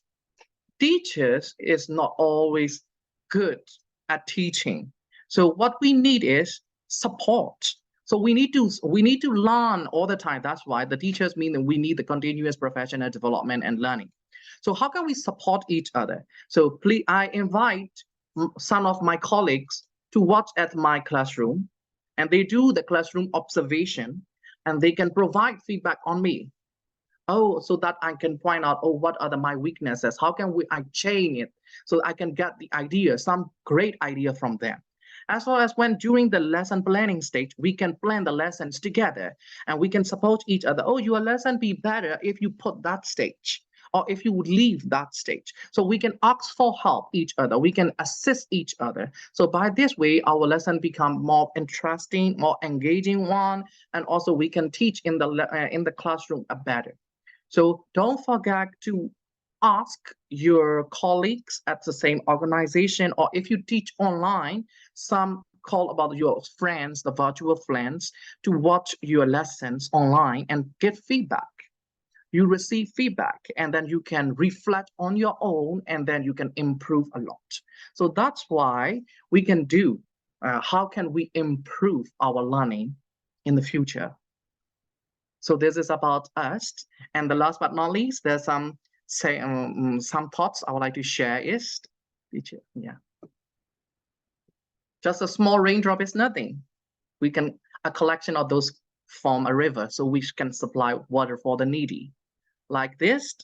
Teachers is not always good at teaching. So what we need is support. So we need to learn all the time. That's why the teachers mean that we need the continuous professional development and learning. So how can we support each other? So please, I invite some of my colleagues to watch at my classroom, and they do the classroom observation, and they can provide feedback on me. Oh, so that I can point out, oh, what are my weaknesses? How can I change it so I can get the idea, some great idea from them. As well as when during the lesson planning stage, we can plan the lessons together and we can support each other. Oh, your lesson be better if you put that stage or if you would leave that stage. So we can ask for help each other. We can assist each other. So by this way, our lesson become more interesting, more engaging one, and also we can teach in the classroom better. So don't forget to ask your colleagues at the same organization, or if you teach online, some call about your friends, the virtual friends, to watch your lessons online and get feedback. You receive feedback and then you can reflect on your own and then you can improve a lot. So that's why we can do, how can we improve our learning in the future? So this is about us. And the last but not least, there's some thoughts I would like to share is, yeah. Just a small raindrop is nothing. A collection of those form a river, so we can supply water for the needy. Like this,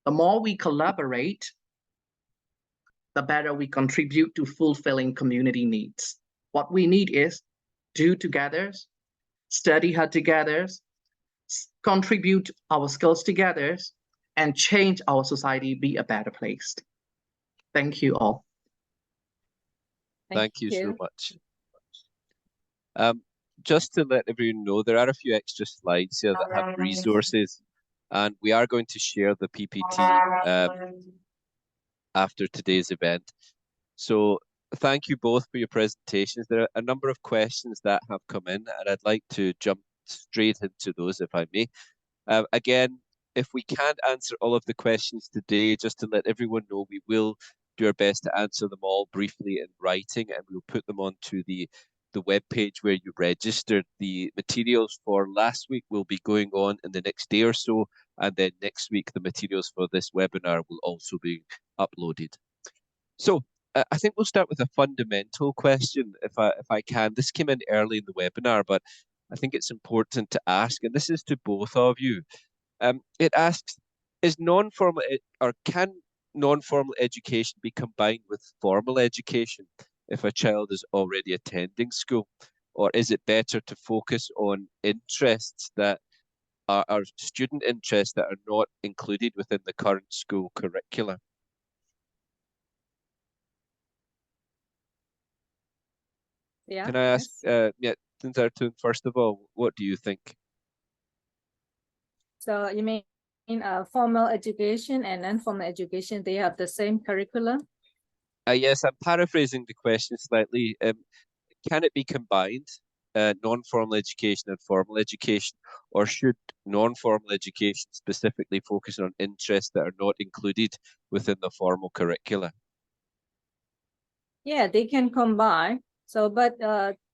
the more we collaborate, the better we contribute to fulfilling community needs. What we need is do together, study hard together, contribute our skills together, and change our society be a better place. Thank you all. Thank you so much. Just to let everyone know, there are a few extra slides here that have resources, and we are going to share the PPT after today's event. So thank you both for your presentations. There are a number of questions that have come in, and I'd like to jump straight into those, if I may. Again, if we can't answer all of the questions today, just to let everyone know, we will do our best to answer them all briefly in writing, and we'll put them onto the webpage where you registered. The materials for last week will be going on in the next day or so, and then next week the materials for this webinar will also be uploaded. So I think we'll start with a fundamental question, if I can. This came in early in the webinar, but I think it's important to ask, and this is to both of you. It asks, can non-formal education be combined with formal education if a child is already attending school? Or is it better to focus on interests that are student interests that are not included within the current school curricula? Yeah. Can I ask, Tinzartun, first of all, what do you think? So you mean formal education and non-formal education, they have the same curriculum? Yes, I'm paraphrasing the question slightly. Can it be combined, non-formal education and formal education, or should non-formal education specifically focus on interests that are not included within the formal curricula? Yeah, they can combine. So, but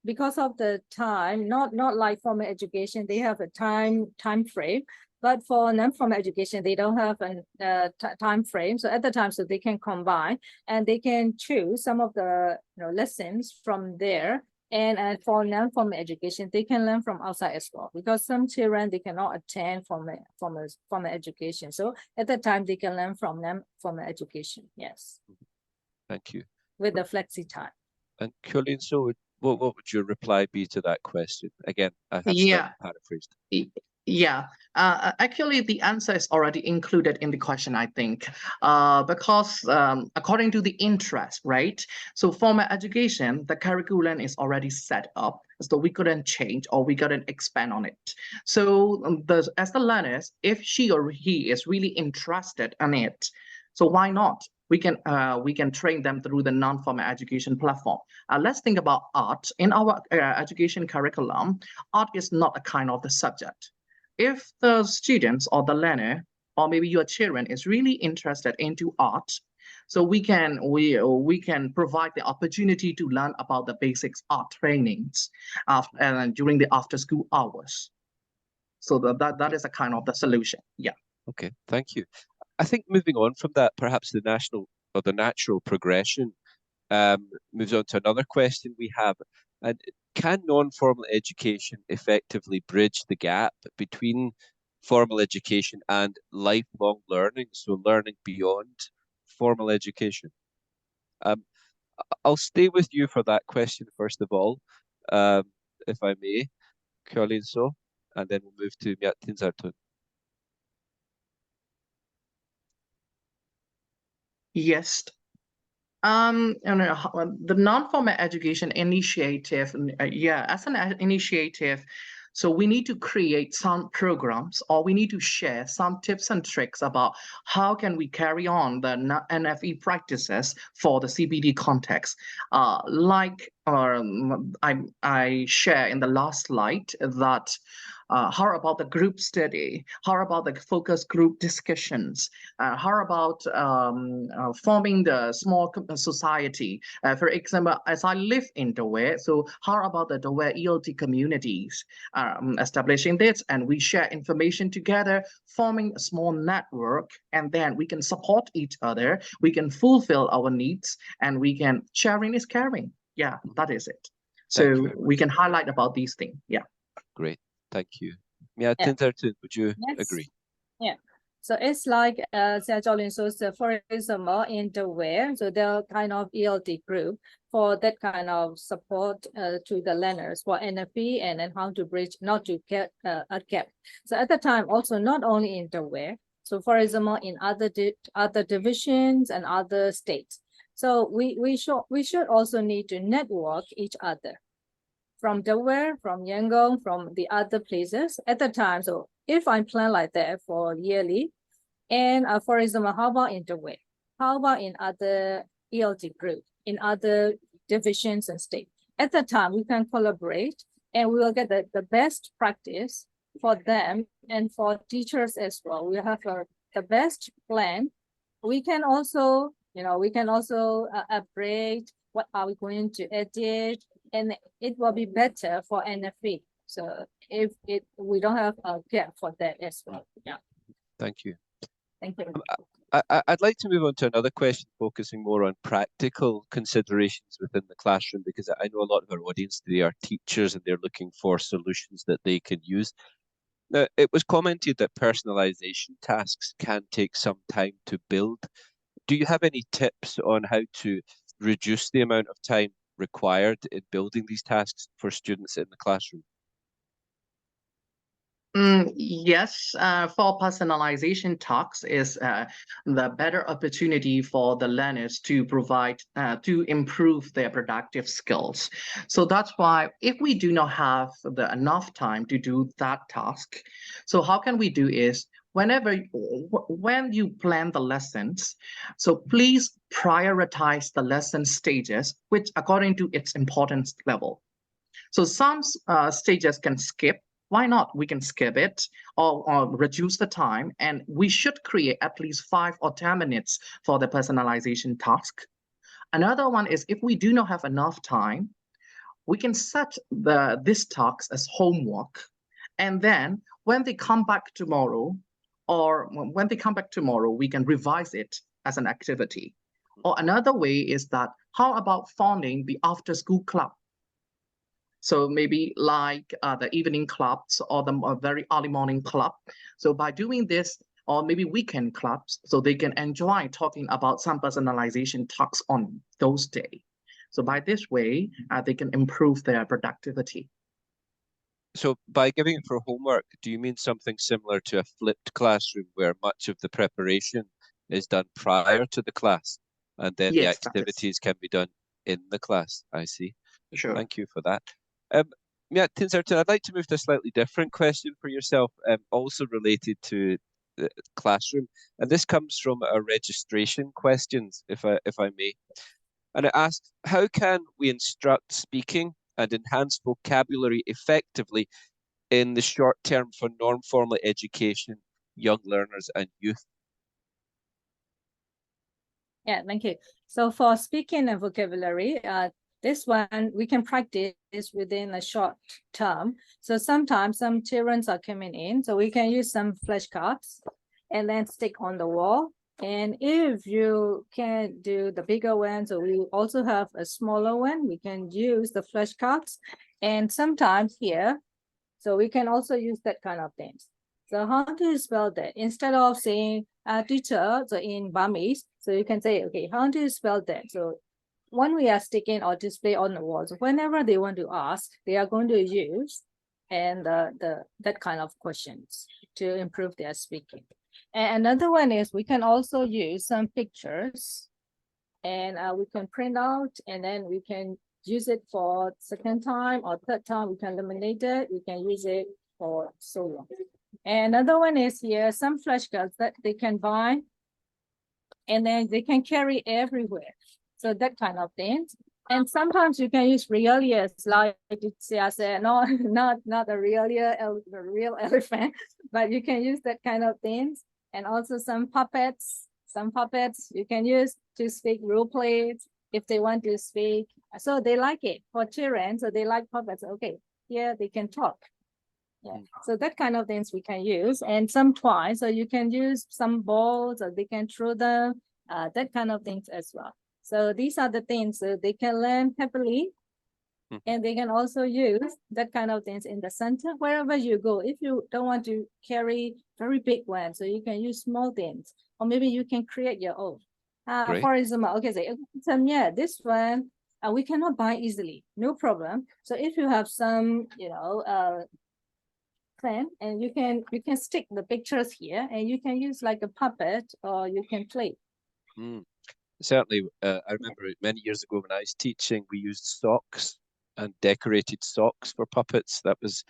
because of the time, not like formal education, they have a time frame. But for non-formal education, they don't have a time frame. So at the time, so they can combine and they can choose some of the lessons from there. And for non-formal education, they can learn from outside as well, because some children, they cannot attend formal education. So at the time, they can learn from non-formal education. Yes. Thank you. With the flexi time. And Colleen, so what would your reply be to that question? Again, I have Yeah. paraphrased. Yeah, actually, the answer is already included in the question, I think, because according to the interest, right? So formal education, the curriculum is already set up, so we couldn't change or we couldn't expand on it. So as the learners, if she or he is really interested in it, so why not? We can train them through the non-formal education platform. Let's think about art. In our education curriculum, art is not a kind of the subject. If the students or the learner or maybe your children is really interested into art, so we can provide the opportunity to learn about the basics art trainings during the after school hours. So that is a kind of the solution. Yeah. Okay, thank you. I think moving on from that, perhaps the natural progression moves on to another question we have. And can non-formal education effectively bridge the gap between formal education and lifelong learning, so learning beyond formal education? I'll stay with you for that question first of all, if I may, Colleen, so, and then we'll move to Myat Tinzartun. Yes. The non-formal education initiative, as an initiative, so we need to create some programs or we need to share some tips and tricks about how can we carry on the NFE practices for the CPD context. I share in the last slide that how about the group study? How about the focus group discussions? How about forming the small society? For example, as I live in Dawei, so how about the Dawei ELT communities? Establishing this, and we share information together, forming a small network, and then we can support each other. We can fulfill our needs, and we can sharing is caring. Yeah, that is it. So we can highlight about these things. Yeah. Great. Thank you. Myat Tinzartun, would you agree? Yeah. So it's like Jolin shows, for example, in the where, so they're kind of ELD group for that kind of support to the learners for NFP and then how to bridge, not to get a gap. So at the time, also not only in the where, So for example, in other divisions and other states. So we should also need to network each other from Delaware, from Yangon, from the other places at the time. So if I plan like that for yearly, and for example, how about in Delaware? How about in other ELT group, in other divisions and states? At the time, we can collaborate and we will get the best practice for them and for teachers as well. We have the best plan. We can also, upgrade what are we going to edit, and it will be better for NFE. So if we don't have a gap for that as well. Yeah. Thank you. Thank you. I'd like to move on to another question, focusing more on practical considerations within the classroom, because I know a lot of our audience today are teachers and they're looking for solutions that they can use. Now, it was commented that personalization tasks can take some time to build. Do you have any tips on how to reduce the amount of time required in building these tasks for students in the classroom? Yes, for personalization talks is the better opportunity for the learners to provide, to improve their productive skills. So that's why if we do not have enough time to do that task, so how can we do is when you plan the lessons, so please prioritize the lesson stages, which according to its importance level. So some stages can skip. Why not? We can skip it or reduce the time, and we should create at least 5 or 10 minutes for the personalization task. Another one is if we do not have enough time, we can set this task as homework, and then when they come back tomorrow, we can revise it as an activity. Or another way is that how about founding the after-school club? So maybe like the evening clubs or the very early morning club. So by doing this, or maybe weekend clubs, so they can enjoy talking about some personalization talks on those days. So by this way, they can improve their productivity. So by giving it for homework, do you mean something similar to a flipped classroom where much of the preparation is done prior to the class and then the Yes, activities can be done in the class? I see. sure. Thank you for that. Yeah, Tinsartan, I'd like to move to a slightly different question for yourself, also related to the classroom. And this comes from our registration questions, if I may. And it asks, how can we instruct speaking and enhance vocabulary effectively in the short term for non-formal education, young learners and youth? Yeah, thank you. So for speaking and vocabulary, this one we can practice within a short term. So sometimes some children are coming in, so we can use some flashcards and then stick on the wall. And if you can't do the bigger one, so we also have a smaller one, we can use the flashcards. And sometimes here, so we can also use that kind of things. So how do you spell that? Instead of saying teacher, so in Burmese, so you can say, okay, how do you spell that? So when we are sticking or display on the walls, whenever they want to ask, they are going to use and that kind of questions to improve their speaking. And another one is we can also use some pictures and we can print out and then we can use it for second time or third time. We can eliminate it. We can use it for so long. And another one is here, some flashcards that they can buy and then they can carry everywhere. So that kind of things. And sometimes you can use real ears, like I said, not a real elephant, but you can use that kind of things. And also some puppets you can use to speak role plays if they want to speak. So they like it for children. So they like puppets. Okay, here they can talk. Yeah, so that kind of things we can use, and some toys. So you can use some balls, or they can throw them. That kind of things as well. So these are the things so they can learn happily, and they can also use that kind of things in the center wherever you go. If you don't want to carry very big ones, so you can use small things, or maybe you can create your own. For example, okay, so yeah, this one we cannot buy easily, no problem. So if you have some, plan, and you can stick the pictures here, and you can use like a puppet, or you can play. Mm. Certainly, I remember many years ago when I was teaching, we used socks and decorated socks for puppets. That was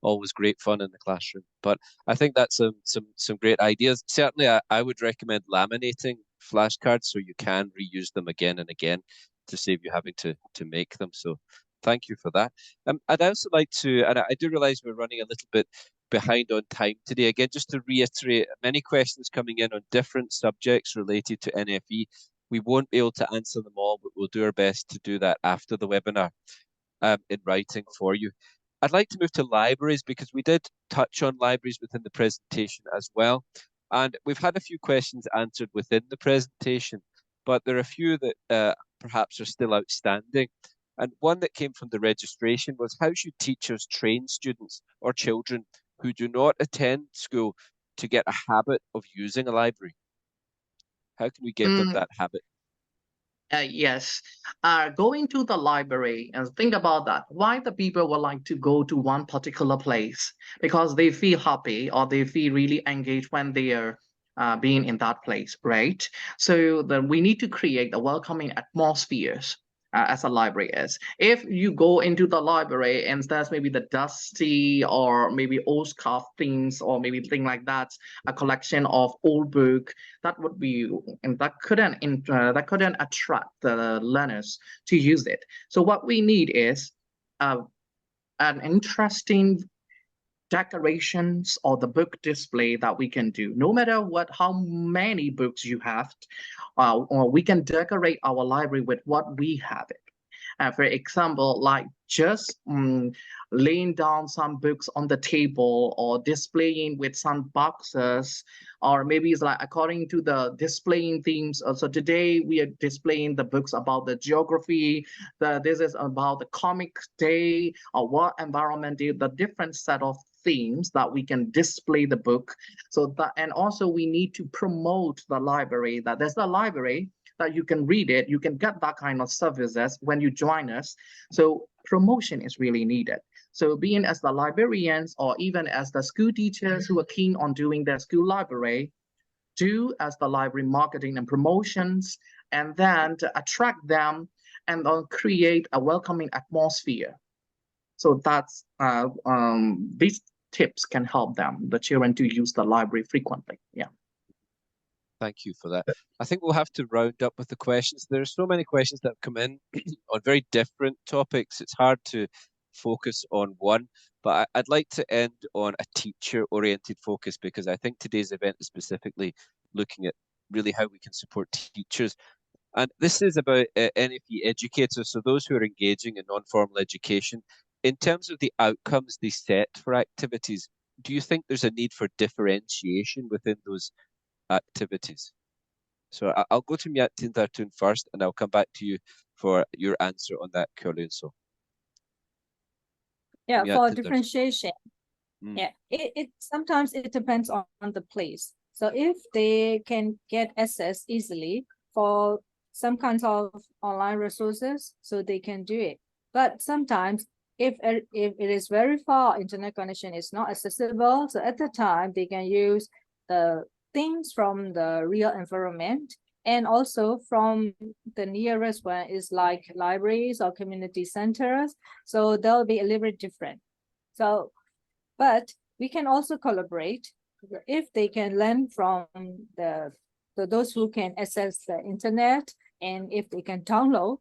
always great fun in the classroom. But I think that's some great ideas. Certainly, I would recommend laminating flashcards so you can reuse them again and again to save you having to make them. So thank you for that. I'd also like to, and I do realize we're running a little bit behind on time today. Again, just to reiterate, many questions coming in on different subjects related to NFE. We won't be able to answer them all, but we'll do our best to do that after the webinar in writing for you. I'd like to move to libraries because we did touch on libraries within the presentation as well. And we've had a few questions answered within the presentation, but there are a few that perhaps are still outstanding. And one that came from the registration was, how should teachers train students or children who do not attend school to get a habit of using a library? How can we give them that habit? Yes, going to the library and think about that. Why the people would like to go to one particular place? Because they feel happy or they feel really engaged when they are being in that place, right? So then we need to create a welcoming atmospheres as a library is. If you go into the library and there's maybe the dusty or maybe old scarf things or maybe thing like that, a collection of old book, that would be, and that couldn't attract the learners to use it. So what we need is an interesting decorations or the book display that we can do. No matter how many books you have, or we can decorate our library with what we have it. For example, like just laying down some books on the table or displaying with some boxes, or maybe it's like according to the displaying themes. So today we are displaying the books about the geography. This is about the comic day or what environment day, the different set of themes that we can display the book. So that, and also we need to promote the library, that there's a library that you can read it, you can get that kind of services when you join us. So promotion is really needed. So being as the librarians or even as the school teachers who are keen on doing their school library, do as the library marketing and promotions, and then to attract them and create a welcoming atmosphere. So that's these tips can help them, the children, to use the library frequently. Yeah. Thank you for that. I think we'll have to round up with the questions. There are so many questions that have come in on very different topics. It's hard to focus on one, but I'd like to end on a teacher-oriented focus because I think today's event is specifically looking at really how we can support teachers. And this is about NFE educators, so those who are engaging in non-formal education. In terms of the outcomes they set for activities, do you think there's a need for differentiation within those activities? So I'll go to Myatin Thartun first, and I'll come back to you for your answer on that, Kyolin. Yeah, for Myatin Thartun. differentiation. Yeah, it sometimes it depends on the place. So if they can get access easily for some kinds of online resources, so they can do it. But sometimes if it is very far, internet connection is not accessible, so at the time they can use the things from the real environment, and also from the nearest one is like libraries or community centers. So they'll be a little bit different. So, but we can also collaborate if they can learn from those who can access the internet, and if they can download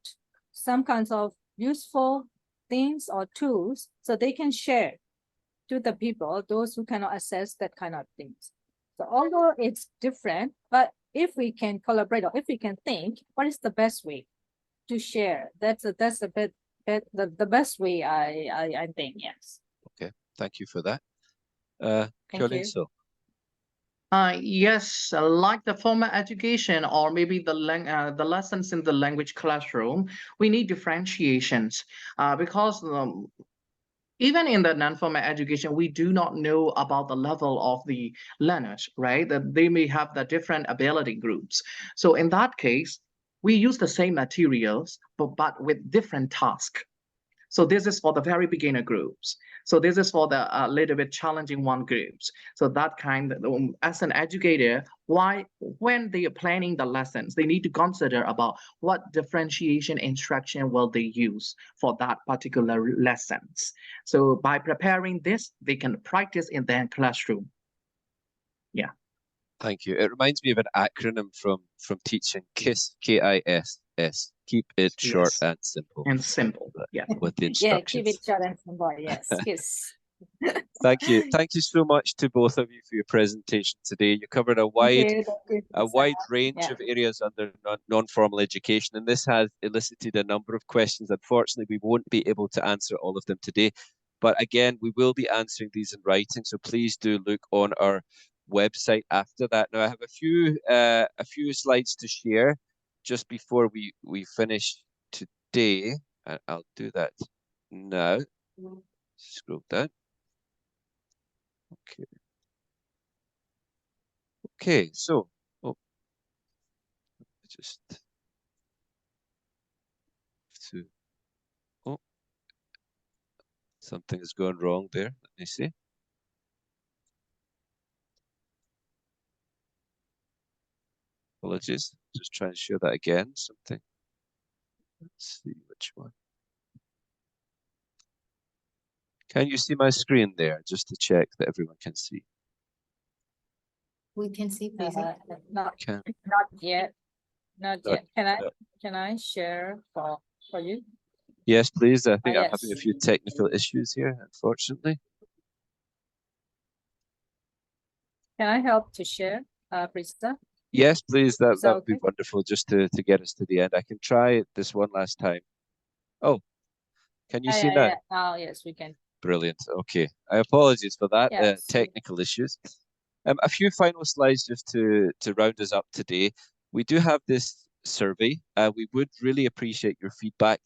some kinds of useful things or tools, so they can share to the people, those who cannot access that kind of things. So although it's different, but if we can collaborate or if we can think, what is the best way to share? That's a bit the best way, I think. Yes. Okay, thank you for that. Thank you. So. Yes, like the formal education or maybe the lessons in the language classroom, we need differentiations because even in the non-formal education, we do not know about the level of the learners, right? That they may have the different ability groups. So in that case, we use the same materials, but with different tasks. So this is for the very beginner groups. So this is for the little bit challenging one groups. So that kind of, as an educator, why when they are planning the lessons, they need to consider about what differentiation instruction will they use for that particular lessons. So by preparing this, they can practice in their classroom. Yeah. Thank you. It reminds me of an acronym from teaching, KISS, KISS. Keep it short Yes. and simple. And simple. Yeah. With the Yeah, keep instructions. it short and simple. Yes, yes. Thank you. Thank you so much to both of you for your presentation today. You covered a Thank wide you. Thank you, a wide Lisa. range Yeah. of areas under non-formal education, and this has elicited a number of questions. Unfortunately, we won't be able to answer all of them today, but again, we will be answering these in writing, so please do look on our website after that. Now, I have a few slides to share just before we finish today, and I'll do that now. Scroll down. Okay. Okay, so just to oh, something is going wrong there. Let me see. Apologies. Just try and share that again. Something. Let's see which one. Can you see my screen there? Just to check that everyone can see. We can see Fizi. Not Can yet. Not not, yet. uh, Can I share for you? yes, please. I think I'm Yes. having a few technical issues here, unfortunately. Can I help to share, Prisa? Yes, please. That Is that would be okay? wonderful just to get us to the end. I can try this one last time. Oh, can you see now? Yeah. Oh, yes, we can. Brilliant. Okay. I apologize for that. Yes. Technical issues. A few final slides just to round us up today. We do have this survey. We would really appreciate your feedback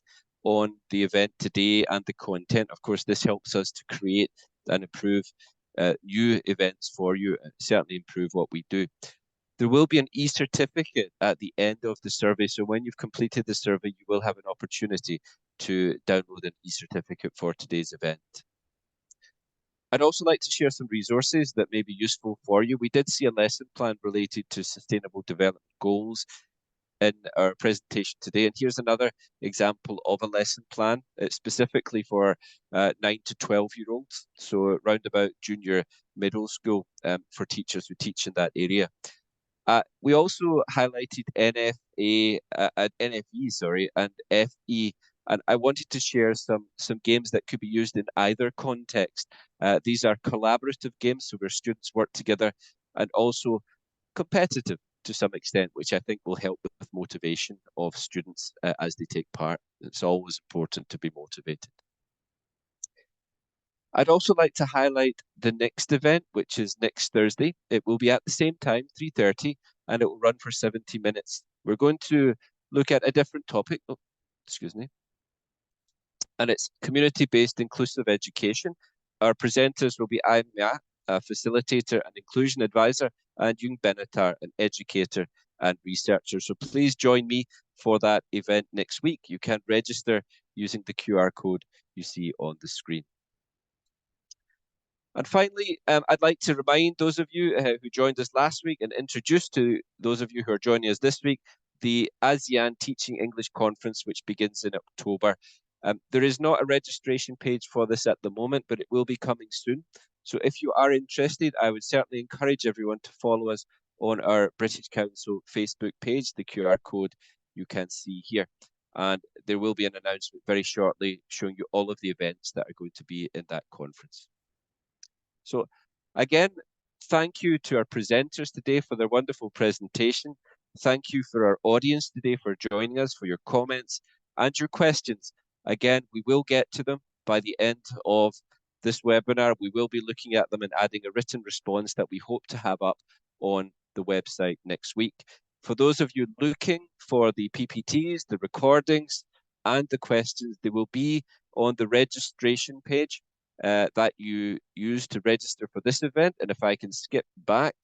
on the event today and the content. Of course, this helps us to create and improve new events for you, and certainly improve what we do. There will be an e-certificate at the end of the survey. So when you've completed the survey, you will have an opportunity to download an e-certificate for today's event. I'd also like to share some resources that may be useful for you. We did see a lesson plan related to sustainable development goals in our presentation today. And here's another example of a lesson plan. It's specifically for 9 to 12-year-olds, so round about junior middle school for teachers who teach in that area. We also highlighted NFE, and FE, and I wanted to share some games that could be used in either context. These are collaborative games, so where students work together, and also competitive to some extent, which I think will help with motivation of students as they take part. It's always important to be motivated. I'd also like to highlight the next event, which is next Thursday. It will be at the same time, 3:30, and it will run for 70 minutes. We're going to look at a different topic. Oh, excuse me. And it's community-based inclusive education. Our presenters will be Aimia, a facilitator and inclusion advisor, and Jung Benatar, an educator and researcher. So please join me for that event next week. You can register using the QR code you see on the screen. And finally, I'd like to remind those of you who joined us last week and introduce to those of you who are joining us this week, the ASEAN Teaching English Conference, which begins in October. There is not a registration page for this at the moment, but it will be coming soon. So if you are interested, I would certainly encourage everyone to follow us on our British Council Facebook page, the QR code you can see here. And there will be an announcement very shortly showing you all of the events that are going to be in that conference. So again, thank you to our presenters today for their wonderful presentation. Thank you for our audience today for joining us, for your comments and your questions. Again, we will get to them by the end of this webinar. We will be looking at them and adding a written response that we hope to have up on the website next week. For those of you looking for the PPTs, the recordings, and the questions, they will be on the registration page that you use to register for this event. And if I can skip back,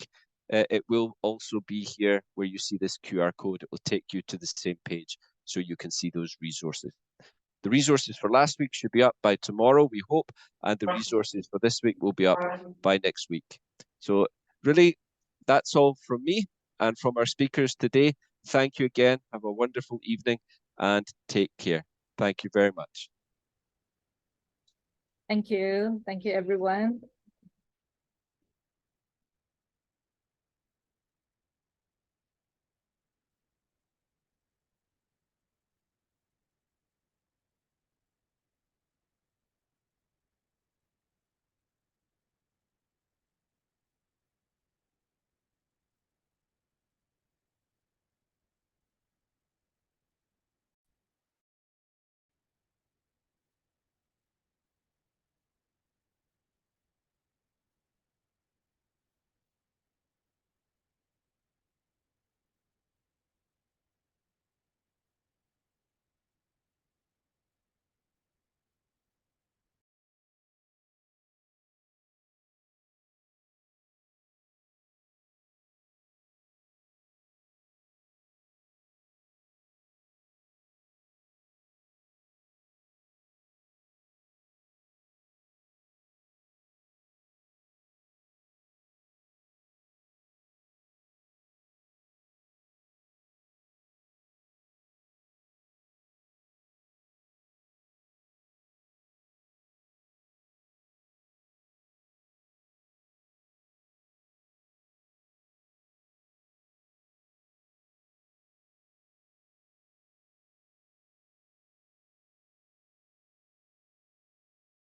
it will also be here where you see this QR code. It will take you to the same page so you can see those resources. The resources for last week should be up by tomorrow, we hope, and the resources for this week will be up by next week. So really, that's all from me and from our speakers today. Thank you again. Have a wonderful evening and take care. Thank you very much. Thank you. Thank you, everyone.